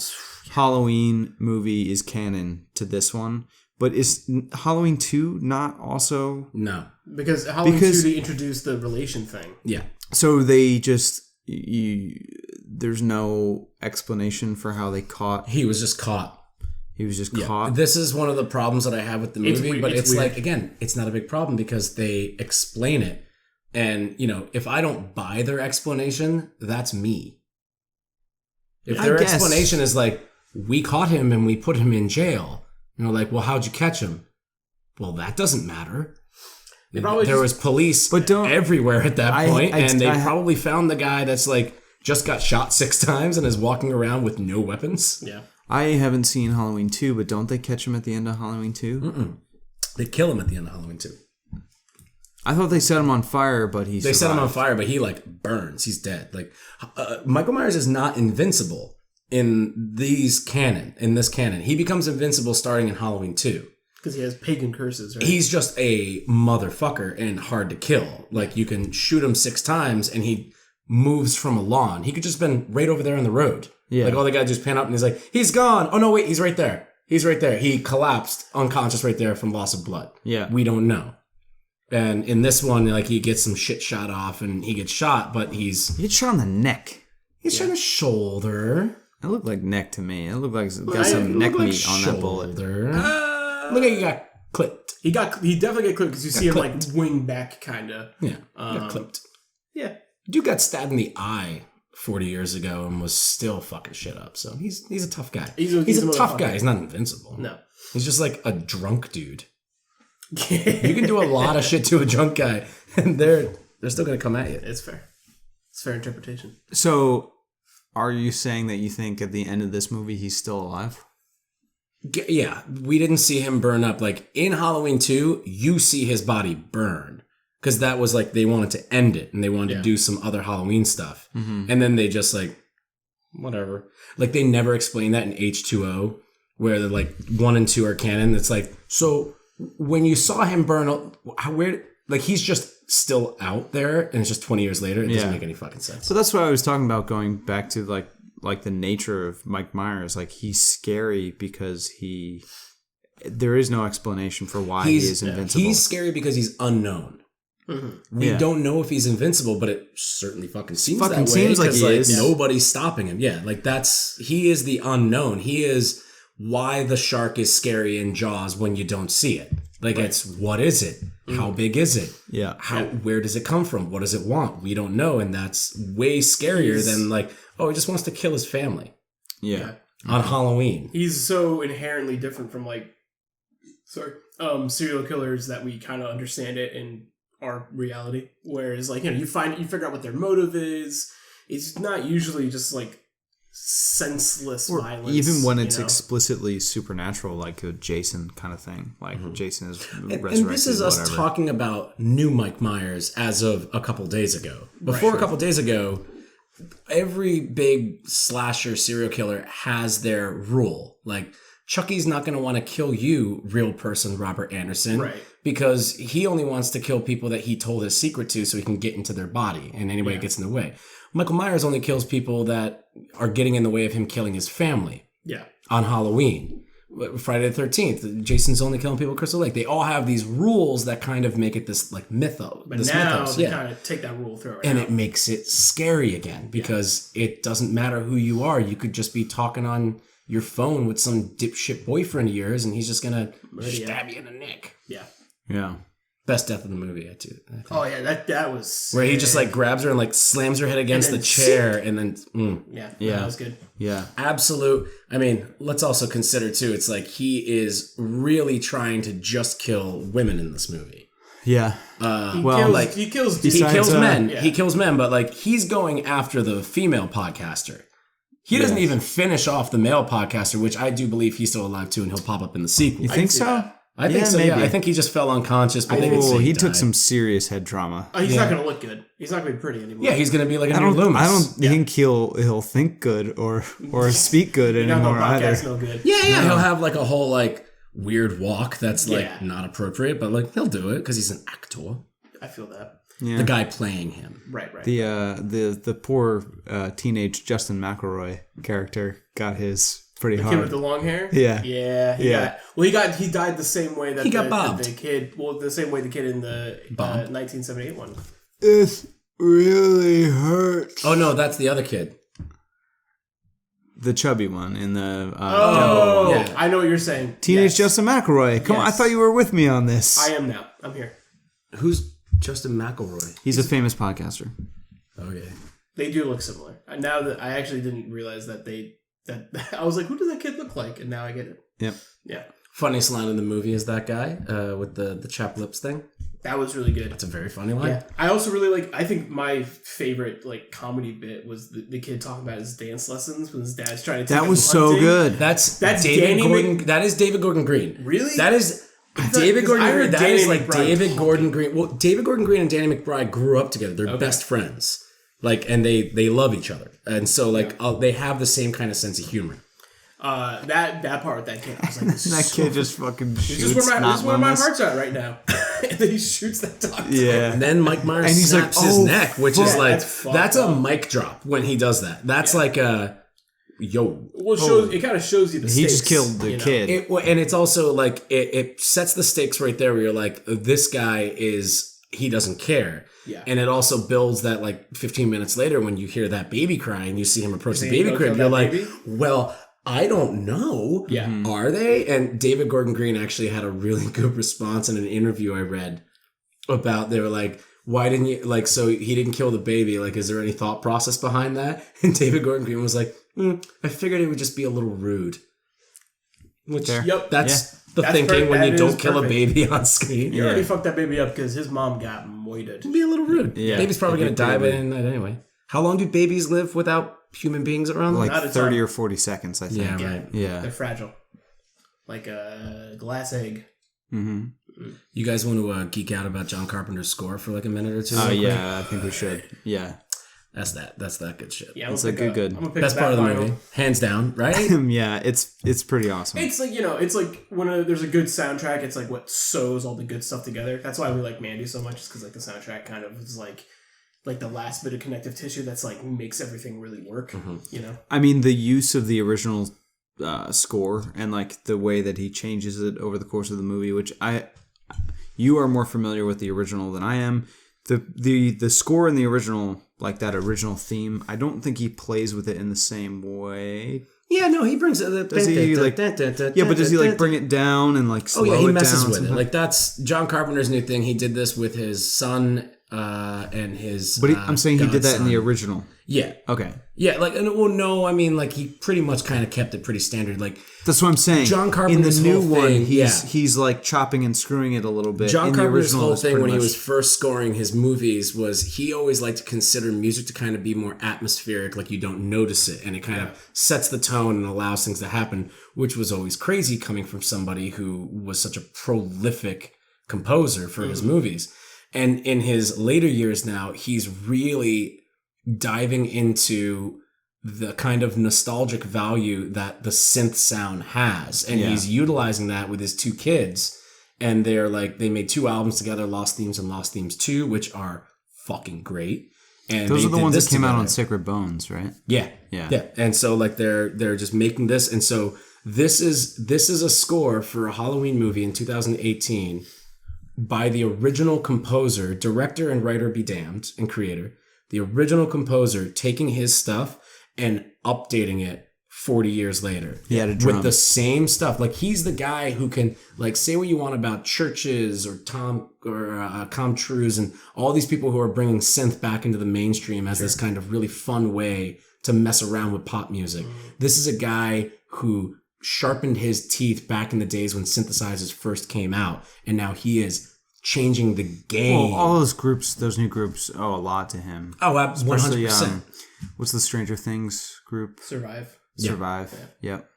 Halloween movie is canon to this one. But is Halloween 2 not also? No. Because Halloween 2, they introduced the relation thing. Yeah. So they just... there's no explanation for how they caught... He was just caught. He was just caught. This is one of the problems that I have with the movie, but it's like, again, it's not a big problem because they explain it And, if I don't buy their explanation, that's me. If their explanation is like, we caught him and we put him in jail. Like, well, how'd you catch him? Well, that doesn't matter. There was police everywhere at that point, and they probably found the guy that's like just got shot 6 times and is walking around with no weapons. Yeah. I haven't seen Halloween 2, but don't they catch him at the end of Halloween 2? Mm-mm. They kill him at the end of Halloween 2. I thought they set him on fire, but he survived. They set him on fire, but he burns. He's dead. Michael Myers is not invincible in this canon. He becomes invincible starting in Halloween 2. Because he has pagan curses, right? He's just a motherfucker and hard to kill. You can shoot him 6 times and he moves from a lawn. He could just been right over there on the road. Yeah. All the guys just pan up and he's like, he's gone. Oh no, wait, he's right there. He collapsed unconscious right there from loss of blood. Yeah. We don't know. And in this one, he gets some shit shot off and he gets shot, but he gets shot on the neck. He's shot on the shoulder. It looked like neck to me. It looked like it got some neck meat on that bullet. Look like he got clipped. He definitely got clipped because you see him wing back, kind of. Yeah, got clipped. Yeah, dude got stabbed in the eye 40 years ago and was still fucking shit up. So he's a tough guy. He's a tough guy. He's not invincible. No, he's just like a drunk dude. You can do a lot of shit to a drunk guy, and they're still gonna come at you. It's fair. It's fair interpretation. So, are you saying that you think at the end of this movie he's still alive? Yeah, we didn't see him burn up. In Halloween 2, you see his body burn. Because that was they wanted to end it and they wanted to do some other Halloween stuff. Mm-hmm. And then they just whatever. They never explained that in H2O, where the 1 and 2 are canon. It's so when you saw him burn up, he's just still out there and it's just 20 years later. It doesn't make any fucking sense. So that's what I was talking about, going back to the nature of Mike Myers. He's scary because there is no explanation for why he is invincible. He's scary because he's unknown. Mm-hmm. We don't know if he's invincible, but it certainly fucking seems that way. Seems like he is. Nobody's stopping him. Yeah, he is the unknown. He is why the shark is scary in Jaws when you don't see it. It's what is it? How big is it? Yeah. Where does it come from? What does it want? We don't know, and that's way scarier than he just wants to kill his family. Yeah. On Halloween. He's so inherently different from serial killers that we kind of understand it in our reality. Whereas you figure out what their motive is. It's not usually just senseless violence. Even when it's explicitly supernatural, like a Jason kind of thing. Jason is resurrected. And this is us talking about new Mike Myers as of a couple days ago. Before a couple days ago, every big slasher serial killer has their rule. Chucky's not going to want to kill you, real person Robert Anderson, right? Because he only wants to kill people that he told his secret to so he can get into their body, and anybody gets in the way. Michael Myers only kills people that are getting in the way of him killing his family. Yeah. On Halloween. Friday the 13th, Jason's only killing people at Crystal Lake. They all have these rules that kind of make it this mythos. But now they kind of take that rule, throw it and out. It makes it scary again because it doesn't matter who you are. You could just be talking on your phone with some dipshit boyfriend of yours, and he's just gonna stab you in the neck. Yeah. Yeah. Best death of the movie, I think. Oh yeah, that was sick. Where he just grabs her and slams her head against the chair, and then that was good. Yeah, absolute. I mean, let's also consider too. It's he is really trying to just kill women in this movie. Yeah. He kills men. Yeah. He kills men, but he's going after the female podcaster. He doesn't even finish off the male podcaster, which I do believe he's still alive too, and he'll pop up in the sequel. You think so? I think so. Maybe. Yeah, I think he just fell unconscious. But he took some serious head trauma. Oh, he's not going to look good. He's not going to be pretty anymore. Yeah, he's going to be like a new Loomis. I don't think he'll think good or speak good anymore either. No good. Yeah. He'll have a whole weird walk that's not appropriate, but he'll do it because he's an actor. I feel that. Yeah. The guy playing him. Right. The poor teenage Justin McElroy character got his pretty hard. The kid with the long hair? Yeah. Yeah. He died the same way that he got bobbed. The kid, the same way the kid in the 1978 one. This really hurts. Oh no, that's the other kid. The chubby one in the yeah. I know what you're saying. Teenage Justin McElroy. Come on, I thought you were with me on this. I am now. I'm here. Who's Justin McElroy. He's a famous podcaster. Okay. They do look similar. And now that I actually didn't realize that I was like, who does that kid look like? And now I get it. Yep. Yeah. Funniest line in the movie is that guy with the chapped lips thing. That was really good. That's a very funny line. Yeah. I also really I think my favorite comedy bit was the kid talking about his dance lessons when his dad's trying to take That was so good. That's David Gordon. That is David Gordon Green. Really? That is David Gordon Green. That is like McBride David Gordon Green. Well, David Gordon Green and Danny McBride grew up together. They're best friends. And they love each other. And so they have the same kind of sense of humor. That part with that kid, I was like, that kid just fucking shoots. This is where my heart's at right now. And then he shoots that dog. Yeah. And then Mike Myers he's snaps like, his "Oh, neck, which fuck." is that's a mic drop when he does that. That's like a yo. Well, it kind of shows you the He stakes, just killed the kid. And it's also like it sets the stakes right there where you're like, this guy he doesn't care. Yeah. And it also builds that 15 minutes later when you hear that baby crying, you see him approach the baby go crib, kill you're that like, baby? well, I don't know. Yeah. Are they? And David Gordon Green actually had a really good response in an interview I read about, they were like, why didn't you, so he didn't kill the baby, is there any thought process behind that? And David Gordon Green was like, I figured it would just be a little rude. Which, that's thinking perfect. when you That don't is kill a perfect. baby on screen. You already fucked that baby up because his mom got moited. It'd be a little rude. Yeah. Baby's probably going to die by the end of the night anyway. How long do babies live without human beings around them? Not a 30 ton. or 40 seconds, I think. Yeah, right. Yeah. They're fragile. Like a glass egg. Mm-hmm. You guys want to geek out about John Carpenter's score for a minute or two? Oh, yeah, I think we should. Yeah. That's that good shit. Yeah, It's a good. I'm gonna pick Best that part of the vinyl. movie. Hands down, right? Yeah, it's pretty awesome. It's it's like when there's a good soundtrack, it's like what sews all the good stuff together. That's why we like Mandy so much, is because the soundtrack kind of is like the last bit of connective tissue that's makes everything really work. I mean, the use of the original score and the way that he changes it over the course of the movie, which you are more familiar with the original than I am. The score in the original, that original theme, I don't think he plays with it in the same way. Yeah, no, he brings it. Does he but does he bring it down and slow it down? Oh yeah, he messes with sometimes? it. That's John Carpenter's new thing. He did this with his son and his. But I'm saying he did that in the godson. original. Yeah. Okay. Yeah, he pretty much kind of kept it pretty standard. That's what I'm saying. John Carpenter's in the new whole one, thing, he's chopping and screwing it a little bit. John in the Carpenter's original, whole it's thing pretty when he much- was first scoring his movies was he always liked to consider music to kind of be more atmospheric, you don't notice it, and it kind of sets the tone and allows things to happen, which was always crazy coming from somebody who was such a prolific composer for his movies. And in his later years now, he's really diving into the kind of nostalgic value that the synth sound has. And he's utilizing that with his two kids. And they made 2 albums together, Lost Themes and Lost Themes 2, which are fucking great. And those are the ones that came out together. on Sacred Bones, right? Yeah. Yeah. And so they're just making this. And so this is a score for a Halloween movie in 2018 by the original composer, director and writer be damned, and creator. The original composer taking his stuff and updating it 40 years later. He had a drum. With the same stuff. He's the guy who can say what you want about Churches or Com Trues and all these people who are bringing synth back into the mainstream as this kind of really fun way to mess around with pop music. This is a guy who sharpened his teeth back in the days when synthesizers first came out, and now he is changing the game. Well, all those new groups owe a lot to him. Oh, 100%. What's the Stranger Things group? Survive. Survive. Yep.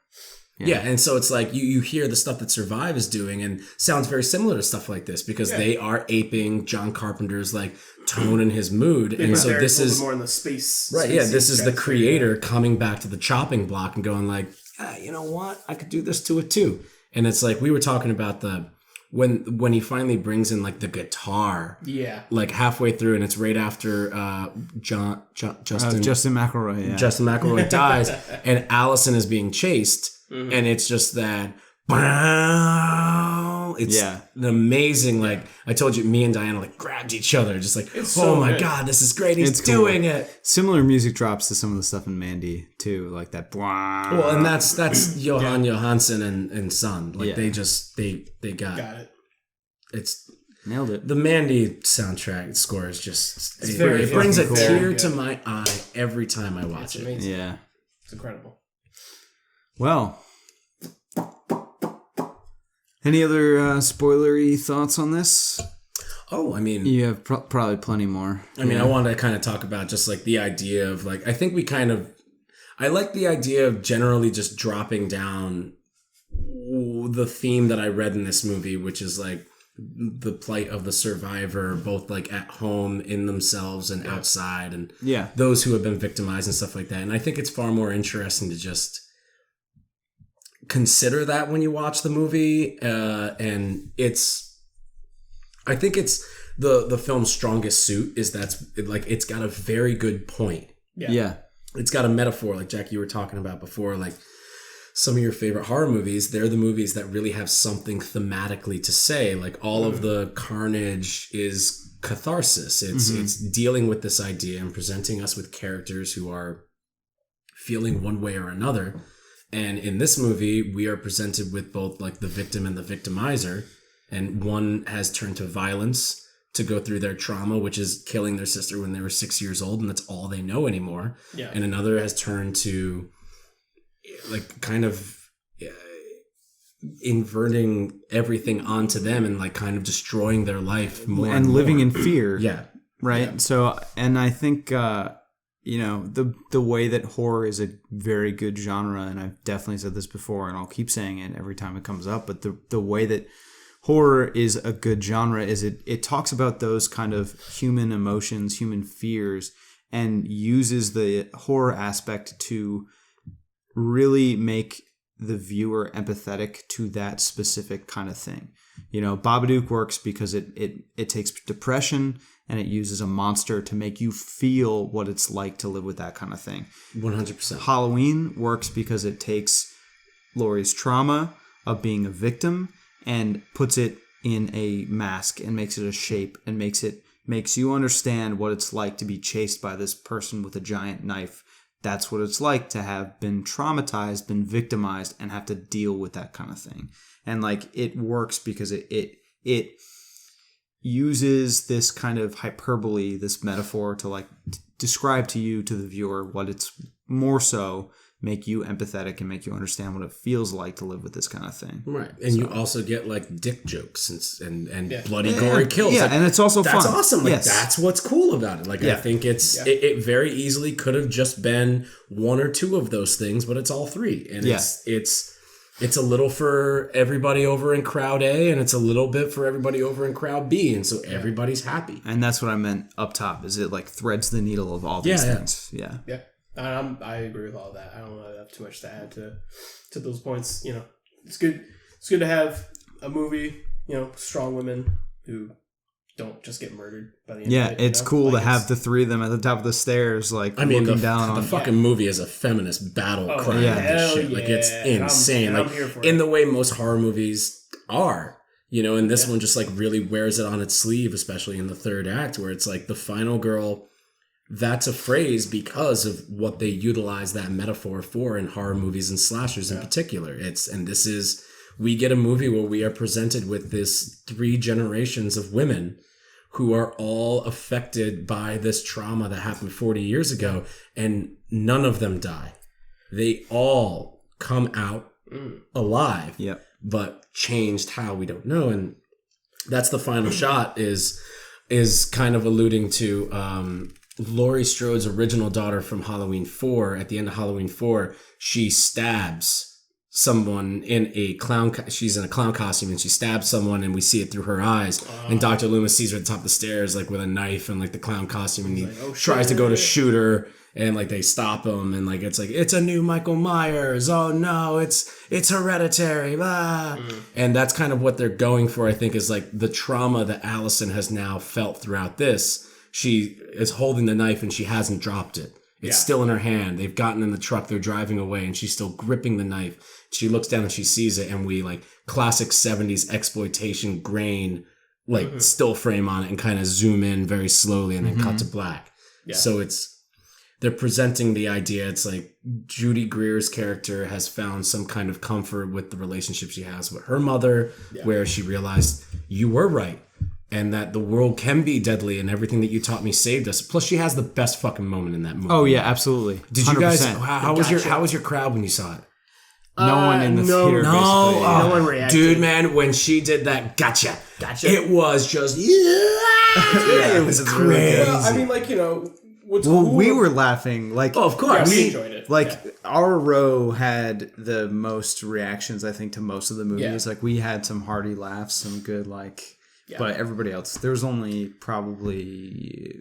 Yeah, and so it's you hear the stuff that Survive is doing and sounds very similar to stuff like this because they are aping John Carpenter's tone and his mood. And so this is more in the space. right. Yeah, this is the creator coming back to the chopping block and going you know what? I could do this to it too. And it's we were talking about when he finally brings in the guitar. Yeah. Halfway through, and it's right after Justin McElroy. Yeah. Justin McElroy dies, and Allison is being chased, and it's just that. It's an amazing. I told you, me and Diana grabbed each other, just it's oh so my good. god, this is great. He's cool. doing it. Similar music drops to some of the stuff in Mandy too, like that. Well, and that's Johan Johansson and son. They just they got Got it. it's Nailed it. The Mandy soundtrack score is just it brings a cool. tear to my eye every time I watch it. Amazing. Yeah. It's incredible. Well, any other spoilery thoughts on this? Oh, I mean, You have probably plenty more. I mean, I wanted to kind of talk about just like the idea of like, I think I like the idea of generally just dropping down the theme that I read in this movie, which is like the plight of the survivor, both like at home in themselves and outside, and those who have been victimized and stuff like that. And I think it's far more interesting to just consider that when you watch the movie. And I think it's the film's strongest suit is it's got a very good point. Yeah. It's got a metaphor, like Jack, you were talking about before, like some of your favorite horror movies, they're the movies that really have something thematically to say. Like all of the carnage is catharsis. It's dealing with this idea and presenting us with characters who are feeling one way or another. And in this movie, we are presented with both like the victim and the victimizer. And one has turned to violence to go through their trauma, which is killing their sister when they were 6 years old, and that's all they know anymore. Yeah. And another has turned to like kind of inverting everything onto them and like kind of destroying their life more and living more. in fear. Yeah. Right. Yeah. So, and I think, the way that horror is a very good genre, and I've definitely said this before, and I'll keep saying it every time it comes up, but the way that horror is a good genre is it talks about those kind of human emotions, human fears, and uses the horror aspect to really make the viewer empathetic to that specific kind of thing. Babadook works because it takes depression and it uses a monster to make you feel what it's like to live with that kind of thing. 100%. Halloween works because it takes Laurie's trauma of being a victim and puts it in a mask and makes it a shape and makes you understand what it's like to be chased by this person with a giant knife. That's what it's like to have been traumatized, been victimized, and have to deal with that kind of thing. And like it works because it uses this kind of hyperbole, this metaphor to like describe to you, to the viewer, what it's more so make you empathetic and make you understand what it feels like to live with this kind of thing. Right. And you also get like dick jokes and bloody gory kills. Yeah, like, and it's also that's fun. awesome. Like that's what's cool about it. Like I think it very easily could have just been one or two of those things, but it's all three. And it's a little for everybody over in crowd A and it's a little bit for everybody over in crowd B, and so everybody's happy. And that's what I meant up top, is it like threads the needle of all these things. Yeah. I agree with all that. I don't really have too much to add to those points. It's good. It's good to have a movie. Strong women who don't just get murdered by the end. Yeah, of it, it's cool to have the three of them at the top of the stairs, like looking down on the fucking movie is a feminist battle cry. Yeah, shit. Like it's insane. I'm here for in the way most horror movies are. And this one just like really wears it on its sleeve, especially in the third act, where it's like the final girl. That's a phrase because of what they utilize that metaphor for in horror movies and slashers in particular. We get a movie where we are presented with this 3 generations of women who are all affected by this trauma that happened 40 years ago, and none of them die. They all come out alive, but changed how, we don't know. And that's the final shot is kind of alluding to Laurie Strode's original daughter from Halloween 4. At the end of Halloween 4, she stabs someone in a clown. She's in a clown costume and she stabs someone, and we see it through her eyes. And Dr. Loomis sees her at the top of the stairs, like with a knife and like the clown costume, and he tries to go to shoot her, and like they stop him, and like it's a new Michael Myers. Oh no, it's hereditary. Blah. And that's kind of what they're going for. I think is like the trauma that Allison has now felt throughout this. She is holding the knife and she hasn't dropped it. It's still in her hand. They've gotten in the truck. They're driving away and she's still gripping the knife. She looks down and she sees it, and we like classic 70s exploitation grain, like still frame on it and kind of zoom in very slowly and then cut to black. Yeah. So they're presenting the idea. It's like Judy Greer's character has found some kind of comfort with the relationship she has with her mother, where she realized, you were right. and that the world can be deadly and everything that you taught me saved us. Plus, she has the best fucking moment in that movie. Oh yeah, absolutely. Did 100%. You guys? How was your crowd when you saw it? No one in the theater. No one reacted. Dude, man, when she did that, gotcha. It was just it was crazy. Really well, I mean, like, you know. We were laughing. Like, of course, we enjoyed it. Like, our row had the most reactions, I think, to most of the movies. Like, we had some hearty laughs, some good, like. But everybody else, there was only probably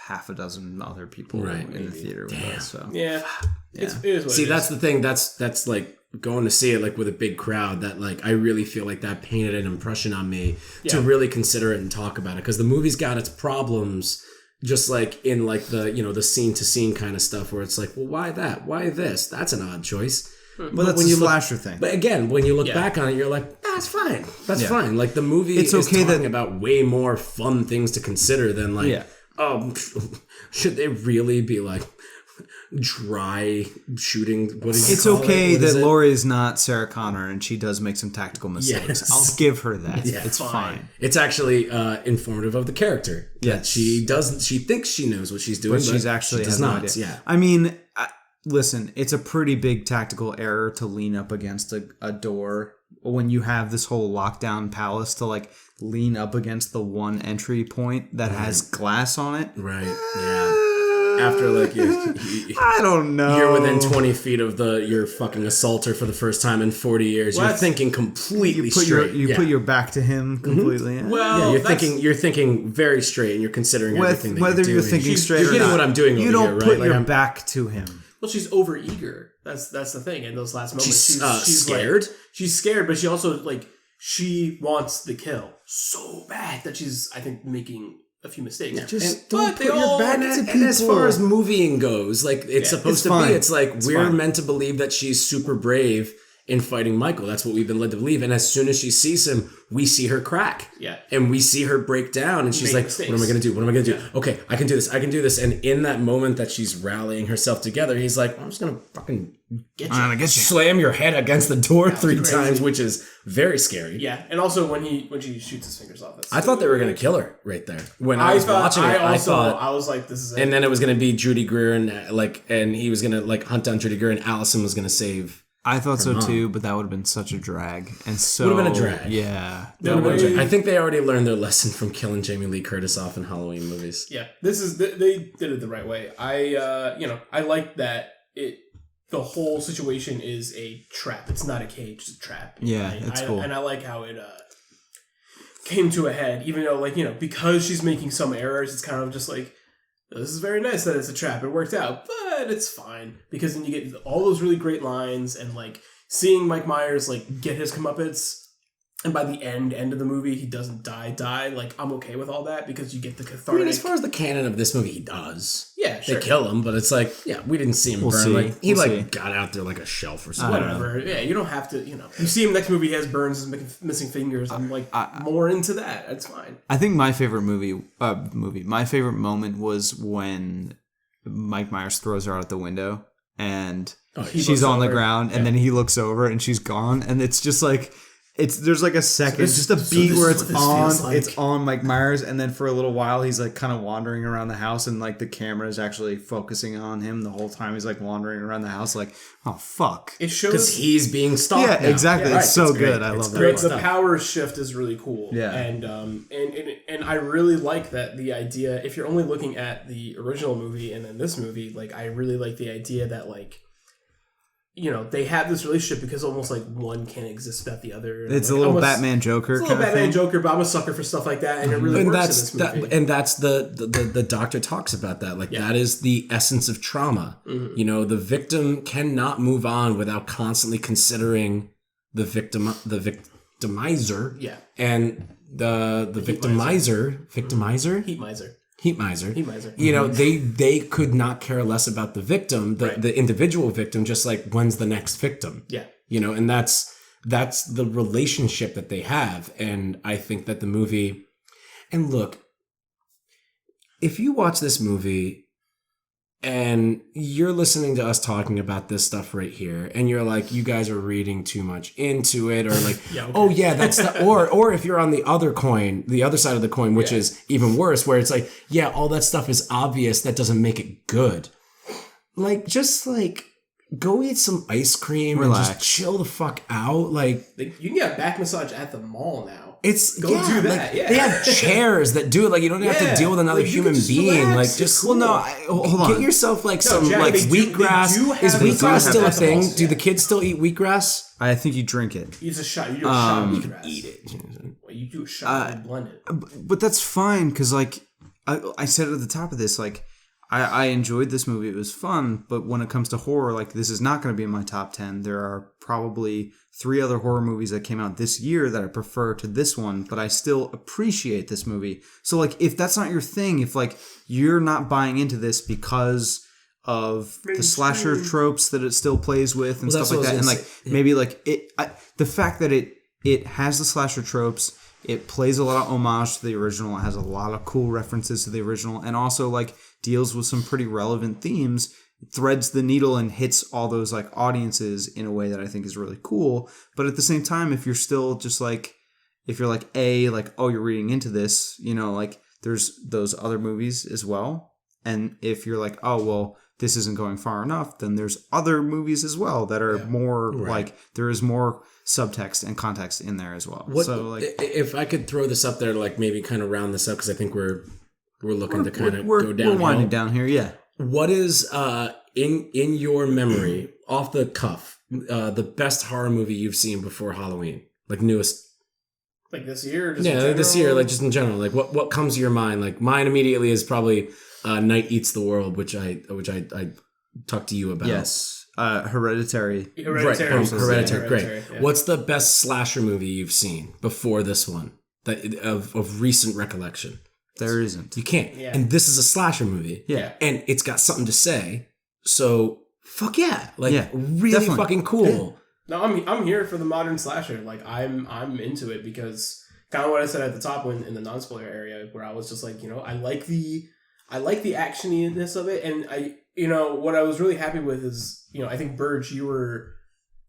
half a dozen other people in the theater with us. So it is what See, it that's is. the thing. That's like going to see it like with a big crowd. That like I really feel like that painted an impression on me to really consider it and talk about it, because the movie's got its problems. Just like in like the, you know, the scene to scene kind of stuff where it's like, well, why that? Why this? That's an odd choice. But that's when a slasher thing. But again, when you look back on it, you're like, that's fine. That's fine. Like the movie is talking about way more fun things to consider than like, should they really be like dry shooting? It's okay that Laurie is not Sarah Connor and she does make some tactical mistakes. Yes. I'll give her that. Yeah, it's fine. It's actually informative of the character. Yeah, she thinks she knows what she's doing, but she's actually she does no not. idea. Yeah, I mean. Listen, it's a pretty big tactical error to lean up against a door when you have this whole lockdown palace to like lean up against the one entry point that has glass on it. Right. Yeah. After like I don't know. You're within 20 feet of your fucking assaulter for the first time in 40 years. You're thinking completely straight. You put your back to him completely. Mm-hmm. Well, you're thinking very straight, and you're considering everything that whether you're doing. You're straight you're or getting not. what I'm doing. You over don't here, put right? your back to him. Well, she's over eager. That's the thing. In those last moments, she's scared. Like, she's scared, but she also like she wants the kill so bad that she's, I think, making a few mistakes. Just don't put your back to people. And as far as movieing goes, like it's supposed to be. It's like we're meant to believe that she's super brave in fighting Michael. That's what we've been led to believe. And as soon as she sees him, we see her crack. Yeah. And we see her break down, and she's like, mistakes. What am I going to do? What am I going to do? Okay, I can do this. I can do this. And in that moment that she's rallying herself together, he's like, I'm just going to fucking get you. Slam your head against the door 3 times, which is very scary. Yeah. And also when she shoots his fingers off. I thought they were going to kill her right there. When I was watching it, I was like, this is it. And then it was going to be Judy Greer, and he was going to hunt down Judy Greer, and Allison was going to save. I thought so too, but that would have been such a drag. And so would have been a drag. Yeah. I think they already learned their lesson from killing Jamie Lee Curtis off in Halloween movies. Yeah. They did it the right way. I like that the whole situation is a trap. It's not a cage, it's a trap. Yeah, it's cool. And I like how it came to a head, even though because she's making some errors, it's kind of just like, this is very nice that it's a trap. It worked out, but it's fine. Because then you get all those really great lines and seeing Mike Myers get his comeuppance, and by the end of the movie he doesn't die. I'm okay with all that because you get the cathartic. I mean, as far as the canon of this movie, he does. Yeah, sure. They kill him, but it's we didn't see him burn. He got out there like a shelf or something. Whatever. Yeah, you don't have to. You see him next movie, he has burns and missing fingers. I'm more into that. That's fine. I think my favorite my favorite moment was when Mike Myers throws her out the window and she's on the ground, and then he looks over and she's gone, and it's just there's a second, just a beat where it's on Mike Myers, and then for a little while he's kind of wandering around the house, and the camera is actually focusing on him the whole time. He's wandering around the house oh fuck. It shows because he's being stalked. Yeah, now. Exactly. Yeah, it's so good. I love that. The power shift is really cool. Yeah, and I really like that the idea. If you're only looking at the original movie and then this movie, I really like the idea that they have this relationship because almost one can't exist without the other. It's a little Batman Joker. It's a little Batman Joker, but I'm a sucker for stuff like that, and it really works in this movie. And that's the doctor talks about that. That is the essence of trauma. Mm-hmm. The victim cannot move on without constantly considering the victimizer. Yeah. And the victimizer. Heat miser. They could not care less about the victim, the individual victim, just when's the next victim. Yeah. And that's the relationship that they have. And I think that the movie, and look, if you watch this movie and you're listening to us talking about this stuff right here, and you're like, you guys are reading too much into it, or like, oh yeah, that's the, or if you're on the other side of the coin, which is even worse, where it's like, yeah, all that stuff is obvious, that doesn't make it good. Like, just like, go eat some ice cream and just chill the fuck out. Like, you can get a back massage at the mall now. Do that. Like, they have chairs that do it. Like, you don't have to deal with another human being. Relax. Like, just hold on. Get yourself like some Jack, like wheatgrass. Is wheatgrass still a thing? Yeah. Do the kids still eat wheatgrass? I think you drink it. It's a shot. You do a shot of wheatgrass. Eat it. Well, you do a shot and blend it. But that's fine because, like, I said at the top of this, like, I enjoyed this movie. It was fun, but when it comes to horror, like, this is not going to be in my top 10. There are probably 3 other horror movies that came out this year that I prefer to this one, but I still appreciate this movie. So, like, if that's not your thing, if, like, you're not buying into this because of the slasher tropes that it still plays with and stuff like that, and, like, maybe, like, the fact that it has the slasher tropes, it plays a lot of homage to the original, it has a lot of cool references to the original, and also, like, deals with some pretty relevant themes, threads the needle and hits all those like audiences in a way that I think is really cool. But at the same time, if you're still just like, if you're like, oh, you're reading into this, you know, like there's those other movies as well. And if you're like, oh, well, this isn't going far enough, then there's other movies as well that are more like, there is more subtext and context in there as well. So like, if I could throw this up there, like maybe kind of round this up, because I think we're looking to kind of go down. We're winding down here, yeah. What is in your memory, off the cuff, the best horror movie you've seen before Halloween, like newest? Like this year? This year, like just in general. Like what comes to your mind? Like mine immediately is probably Night Eats the World, which I talked to you about. Yes, Hereditary. Hereditary, great. Yeah. What's the best slasher movie you've seen before this one that of recent recollection? There isn't. You can't. Yeah. And this is a slasher movie. Yeah. And it's got something to say. So, fuck yeah. Like, really definitely. Fucking cool. Yeah. No, I'm here for the modern slasher. Like, I'm into it because kind of what I said at the top when in the non-spoiler area where I was just like, you know, I like the actioniness of it. And what I was really happy with is, you know, I think Burdge, you were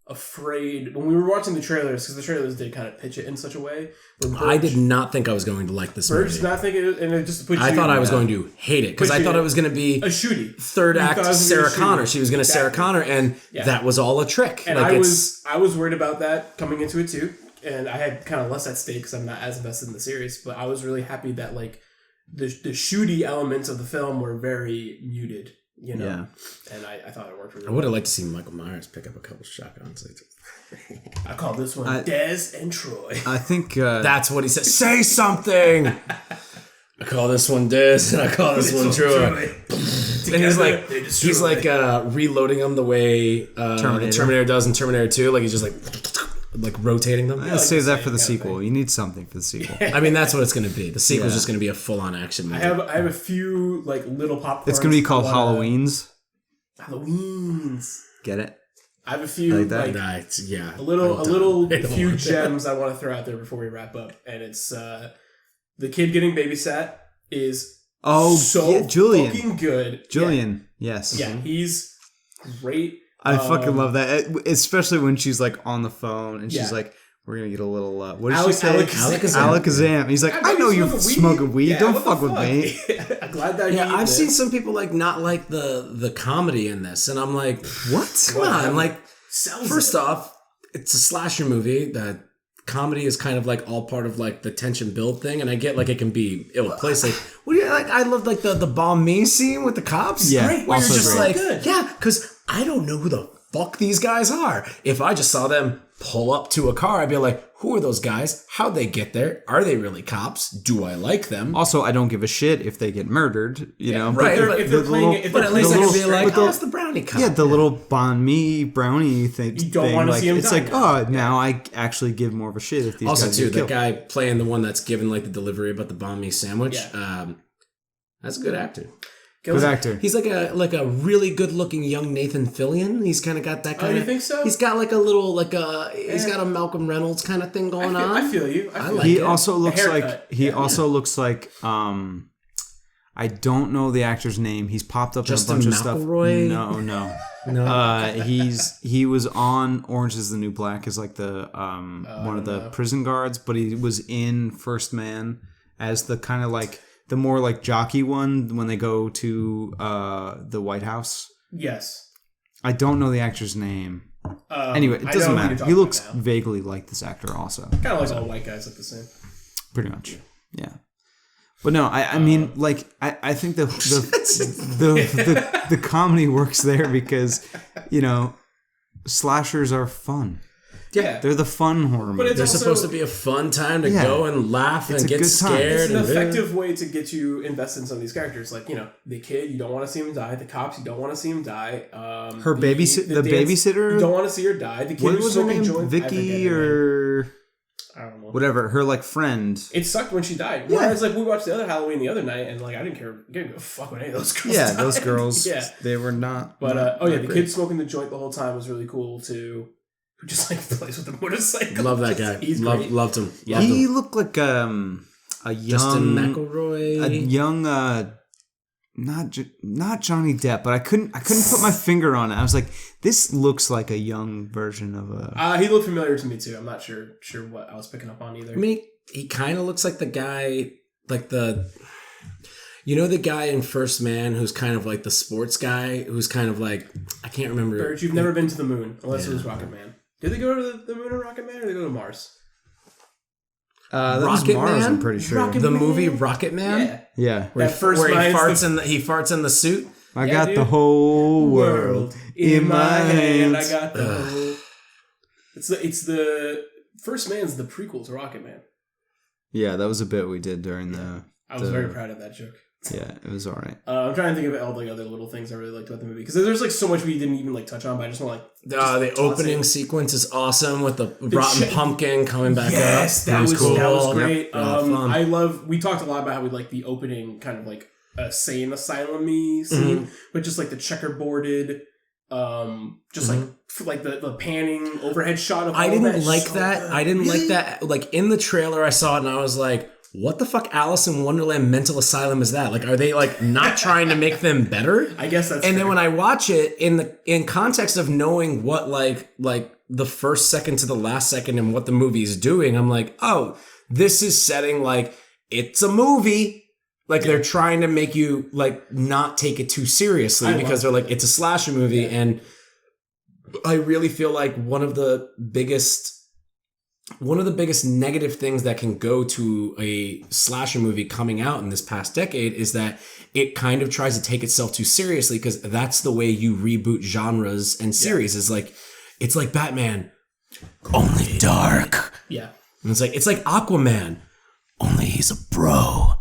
afraid when we were watching the trailers, because the trailers did kind of pitch it in such a way. I did not think I was going to like this movie. Did not think it, and it just put you. I thought I was going to hate it because I thought it was going to be a shooty third act Sarah Connor. She was going to Sarah Connor, and that was all a trick. And like I was worried about that coming into it too, and I had kind of less at stake because I'm not as invested in the series. But I was really happy that like the shooty elements of the film were very muted. You know, and I thought it worked really well. I would have liked to see Michael Myers pick up a couple shotguns. I call this one Des and Troy. I think that's what he said. Say something! I call this one Des and I call this one Troy. And he's like reloading them the way Terminator does in Terminator 2. Like he's just like rotating them. I'll save that for the sequel. You need something for the sequel. I mean, that's what it's going to be. The sequel's just going to be a full-on action movie. I have a few like little popcorns. It's going to be called Halloween's. Halloween's. Get it? I have a few few gems I want to throw out there before we wrap up, and it's the kid getting babysat is Julian. fucking good. Julian, yes. Yeah, he's great. I fucking love that, especially when she's like on the phone and she's like, "We're gonna get a little." What did she say? Alakazam. He's like, "I know you smoking weed. Yeah, don't fuck with me." I'm glad that. Yeah, I've seen some people like not like the comedy in this, and I'm like, what? Come on, like, first off, it's a slasher movie that. Comedy is kind of like all part of like the tension build thing, and I get like it can be ill placed. Like, what do you like? I love like the bomb me scene with the cops. Yeah, great. Where you're just like, because I don't know who the fuck these guys are. If I just saw them pull up to a car, I'd be like, who are those guys? How'd they get there? Are they really cops? Do I like them? Also, I don't give a shit if they get murdered, you know? Right. But at least I can be like, it's the brownie cop. Yeah, the little banh mi brownie thing. You don't want to see him It's like, now I actually give more of a shit if these guys Also, too, get the killed. guy playing the one that's given like the delivery about the banh mi sandwich, that's a good actor. Good actor. He's like a really good looking young Nathan Fillion. He's kind of got that kind of. You think so? He's got like a little he's got a Malcolm Reynolds kind of thing going on. I feel you. He also looks like I I don't know the actor's name. He's popped up Justin in a bunch McElroy? of stuff. No. He was on Orange Is the New Black as like the one of the prison guards, but he was in First Man as the kind of like the more like jockey one when they go to the White House. Yes. I don't know the actor's name. Anyway, it doesn't matter. He looks vaguely like this actor also. Kind of like all white guys look the same. Pretty much. Yeah. But no, I mean, like, I think the comedy works there because, you know, slashers are fun. Yeah. They're the fun horror movies. They're supposed to be a fun time to go and laugh and get scared. It's an effective way to get you invested in some of these characters. Like, you know, the kid, you don't want to see him die. The cops, you don't want to see him die. The babysitter? You don't want to see her die. The kid what who's was her smoking name? joints. Vicky or... I don't know. Whatever, her like friend. It sucked when she died. Yeah. Whereas like we watched the other Halloween the other night and like I didn't care. I didn't give a fuck when any of those girls died. Those girls. Yeah. They were not. But the kid smoking the joint the whole time was really cool too. Who just like plays with the motorcycle. Love that guy. He's loved him. He looked like a young Justin McElroy. A young not Johnny Depp, but I couldn't put my finger on it. I was like, this looks like a young version of a. He looked familiar to me too. I'm not sure what I was picking up on either. I mean, he kind of looks like the guy, like the, you know, the guy in First Man who's kind of like the sports guy who's kind of like, I can't remember. Burdge, you've never been to the moon unless it was Rocket Man. Did they go to the moon in Rocket Man or did they go to Mars? That was Mars, I'm pretty sure. The movie Rocket Man? Yeah. Where he farts in the suit. I got the whole world in my hands. I got the whole... It's the... First Man's the prequel to Rocket Man. Yeah, that was a bit we did during the... I was very proud of that joke. Yeah, it was alright. I'm trying to think of all the other little things I really liked about the movie. Because there's like so much we didn't even like touch on, but I just want to like... the opening sequence is awesome with the rotten pumpkin coming back up. Yes, that was cool. That was great. Yep. We talked a lot about how we like the opening kind of like a sane asylum-y scene, but just like the checkerboarded... just like the panning overhead shot of I didn't like that. I didn't like that. Like in the trailer I saw it and I was like, what the fuck Alice in Wonderland mental asylum is that? Like, are they like not trying to make them better? I guess that's and fair. then when I watch it in context of knowing what like the first second to the last second and what the movie is doing, I'm like, oh, this is setting like it's a movie. Like they're trying to make you like not take it too seriously because they're like, it's a slasher movie. Yeah. And I really feel like one of the biggest negative things that can go to a slasher movie coming out in this past decade is that it kind of tries to take itself too seriously because that's the way you reboot genres and series is like, it's like Batman, only dark. Yeah. And it's like Aquaman, only he's a bro.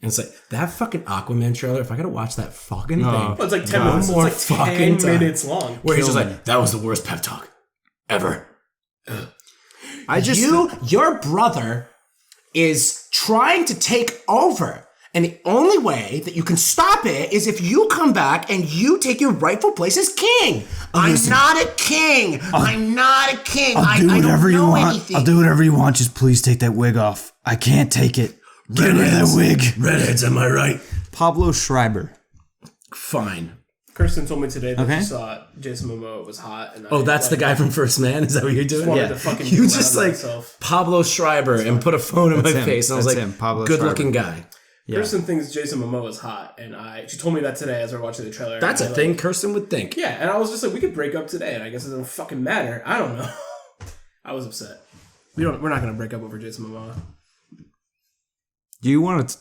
And it's like, that fucking Aquaman trailer, if I gotta watch that fucking thing. Well, it's like 10 minutes. It's like 10 minutes long. Where he's just like, that was the worst pep talk ever. Your brother is trying to take over. And the only way that you can stop it is if you come back and you take your rightful place as king. I'm not a king. I'm not a king. I'll do whatever you want. Anything. I'll do whatever you want. Just please take that wig off. I can't take it. Get rid of that wig. Redheads, am I right? Pablo Schreiber. Fine. Kirsten told me today that she saw Jason Momoa was hot. And that's the guy from First Man? Is that what you're doing? To fucking you just like Pablo Schreiber and put a phone in my face. And I was like, good looking guy. Yeah. Kirsten thinks Jason Momoa is hot. And she told me that today as we were watching the trailer. That's a thing Kirsten would think. Yeah. And I was just like, we could break up today. And I guess it doesn't fucking matter. I don't know. I was upset. We're not going to break up over Jason Momoa. Do you want to...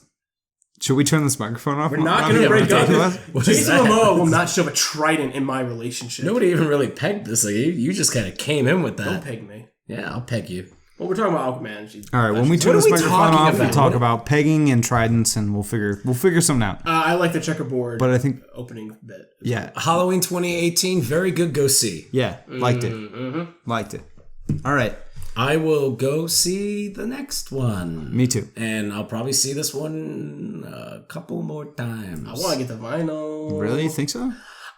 Should we turn this microphone off? We're not going to break up. Jason Momoa will not shove a trident in my relationship. Nobody even really pegged this. Like, you just kind of came in with that. Don't peg me. Yeah, I'll peg you. Well, we're talking about Aquaman. All right, when we turn this microphone off, we'll talk about pegging and tridents, and we'll figure something out. I like the checkerboard, but I think opening bit. Yeah, Halloween 2018, very good. Go see. Yeah, liked it. Liked it. All right. I will go see the next one. Me too. And I'll probably see this one a couple more times. I want to get the vinyl. Really? You think so?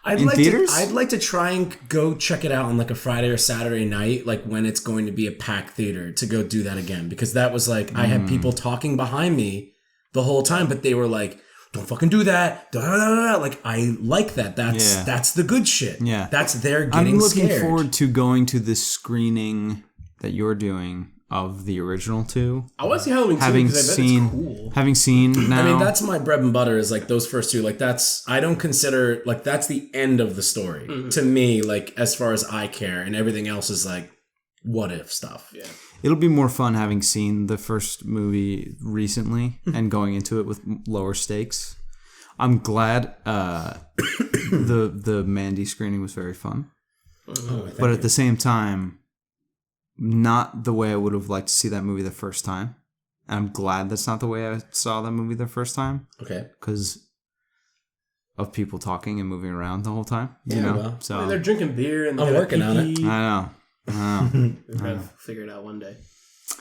In theaters? I'd like to try and go check it out on like a Friday or Saturday night, like when it's going to be a packed theater, to go do that again. Because that was like, I had people talking behind me the whole time, but they were like, don't fucking do that. Da, da, da, da. Like, I like that. That's the good shit. Yeah. That's their getting I'm looking scared. forward to going to this screening that you're doing of the original 2. I want to see Halloween 2 because I bet it's cool. Having seen now. I mean, that's my bread and butter is like those first 2. Like I don't consider like that's the end of the story to me. Like as far as I care, and everything else is like what if stuff. Yeah, it'll be more fun having seen the first movie recently and going into it with lower stakes. I'm glad the Mandy screening was very fun, but at the same time, not the way I would have liked to see that movie the first time. And I'm glad that's not the way I saw that movie the first time. Okay. Because of people talking and moving around the whole time. You know? Well, so I mean, they're drinking beer and I'm working on it. I know. We're going to figure it out one day.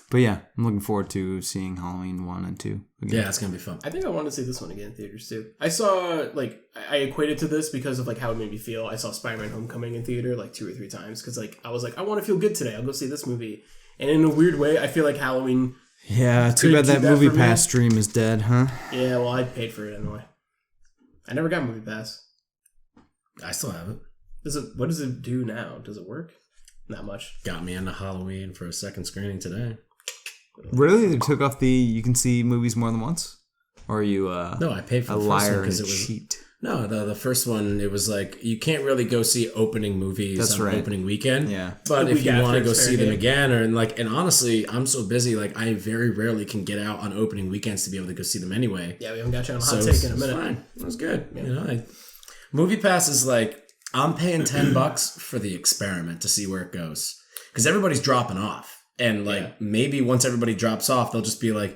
But yeah, I'm looking forward to seeing Halloween 1 and 2 again. Yeah, it's going to be fun. I think I want to see this one again in theaters too. I saw, like, I equated to this because of, like, how it made me feel. I saw Spider-Man Homecoming in theater, like, 2 or 3 times. Because, like, I was like, I want to feel good today. I'll go see this movie. And in a weird way, I feel like Halloween... Yeah, too bad that movie pass stream is dead, huh? Yeah, well, I paid for it anyway. I never got movie pass. I still have it. What does it do now? Does it work? Not much. Got me into Halloween for a second screening today. Really? They took off the you can see movies more than once? Or are you no, I paid for a the liar first one because and it was cheat? No, the first one, it was like you can't really go see opening movies on opening weekend. Yeah. But if you want to go see them again, and honestly, I'm so busy, like I very rarely can get out on opening weekends to be able to go see them anyway. Yeah, we haven't got you on a hot take in a minute. Fine. It was good. Yeah. You know, Movie Pass is like I'm paying $10 for the experiment to see where it goes because everybody's dropping off. And maybe once everybody drops off, they'll just be like,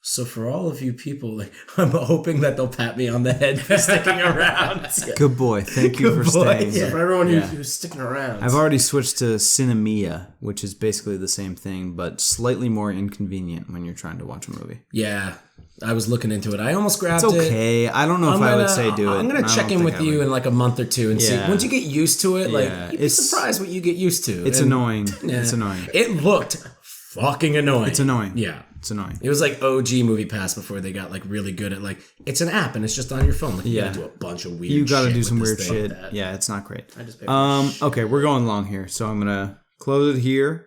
so for all of you people, like I'm hoping that they'll pat me on the head for sticking around. Good boy. Thank you for staying. So for everyone who's sticking around. I've already switched to Cinemia, which is basically the same thing, but slightly more inconvenient when you're trying to watch a movie. Yeah. I was looking into it. I almost grabbed it. It's okay. I don't know if I would say do it. I'm going to check in with you in like a month or two and see. Once you get used to it, like you'd be surprised what you get used to. It's annoying. It's annoying. It looked fucking annoying. It's annoying. Yeah. It's annoying. It was like OG Movie Pass before they got like really good at like, it's an app and it's just on your phone. Like you gotta do a bunch of weird shit. You gotta do some weird shit. Yeah, it's not great. I just paid okay, we're going long here, so I'm gonna close it here.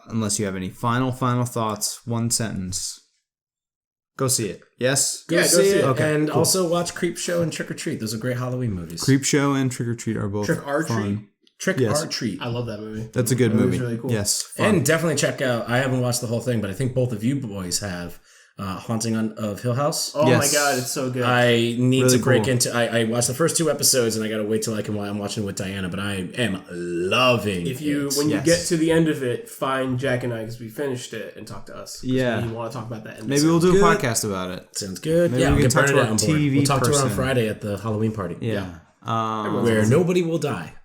Unless you have any final thoughts, one sentence. Go see it. Yes? Go see it. Okay, and cool. also watch Creepshow and Trick or Treat. Those are great Halloween movies. Creepshow and Trick or Treat are both Trick or fun. Treat? Trick or Treat. I love that movie. That's a good movie. Really cool. Yes. Fun. And definitely check out, I haven't watched the whole thing, but I think both of you boys have, Haunting of Hill House. Oh my god, it's so good. I need really to break into, I watched the first 2 episodes and I gotta wait till I'm watching it with Diana, but I am loving when you get to the end of it, find Jack and I because we finished it and talk to us. Yeah. We want to talk about that. Maybe we'll do a podcast about it. Sounds good. Maybe we can talk to our TV We'll talk to her on person. Friday at the Halloween party. Yeah. Where nobody will die.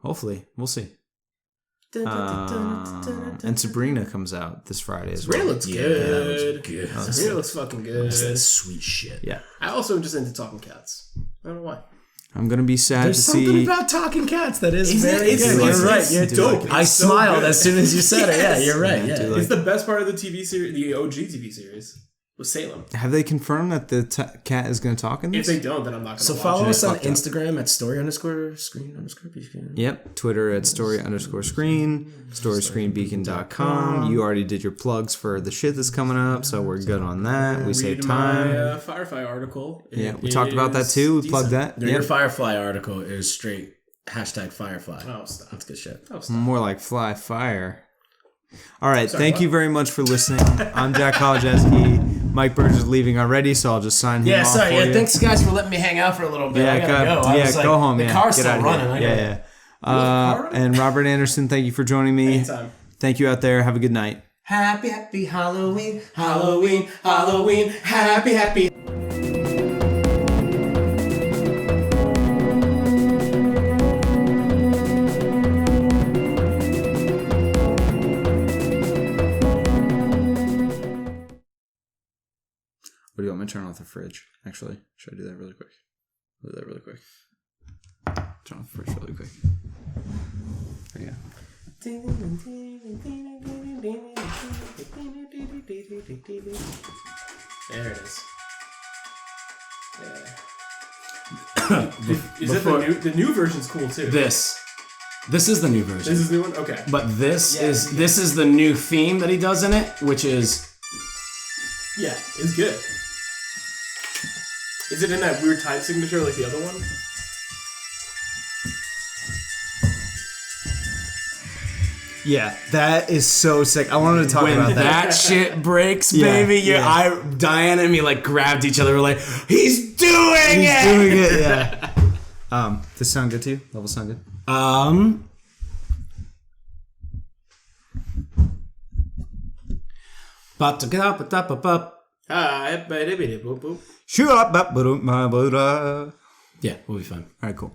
Hopefully. We'll see. And Sabrina comes out this Friday as well. Sabrina looks good. Good. Sabrina looks fucking good. That's sweet shit. Yeah. I also am just into talking cats. I don't know why. I'm gonna be sad There's to something see. about talking cats that is Isn't very it? good. It's You're right. You're dope. I It's so smiled good. as soon as you said it. Yeah, you're right. Yeah, I do Yeah. like- It's the best part of the TV series, the OG TV series, with Salem. Have they confirmed that the cat is gonna talk in If this? they don't, then I'm not going to So watch follow it. us on Instagram at story_screen_beacon. Yep. Twitter at story_screen, storyscreenbeacon.com. You already did your plugs for the shit that's coming up, so we're good on that. We Read saved my time. Firefly article. Yeah, we It talked about that is too. We plugged decent. that. Your Yep. Firefly article is straight #Firefly. Oh, stop. That's good shit. Oh, stop. More like fly fire. All right. Thank you very much for listening. I'm Jack Kolodziejski. Mike Burdge is leaving already, so I'll just sign him off for you. Thanks guys for letting me hang out for a little bit. Yeah, I gotta go. go home. The yeah. car's Get still out of here. running. Yeah. And Robert Anderson, thank you for joining me. Anytime. Thank you out there. Have a good night. Happy, happy Halloween, Halloween, Halloween, happy, happy. What do you want me to turn off the fridge? Actually, should I do that really quick? I'll do that really quick. Turn off the fridge really quick. There you go. There it is. Is it the new version's cool too? This is the new version. This is the new one? Okay. But this is the new theme that he does in it, which is... Yeah, it's good. Is it in that weird time signature like the other one? Yeah, that is so sick. I wanted to talk about that. When that shit breaks, baby, Diana and me like grabbed each other. We're like, he's doing it! He's doing it, yeah. Does sound good to you? Level sound good? Yeah, we'll be fine. All right, cool.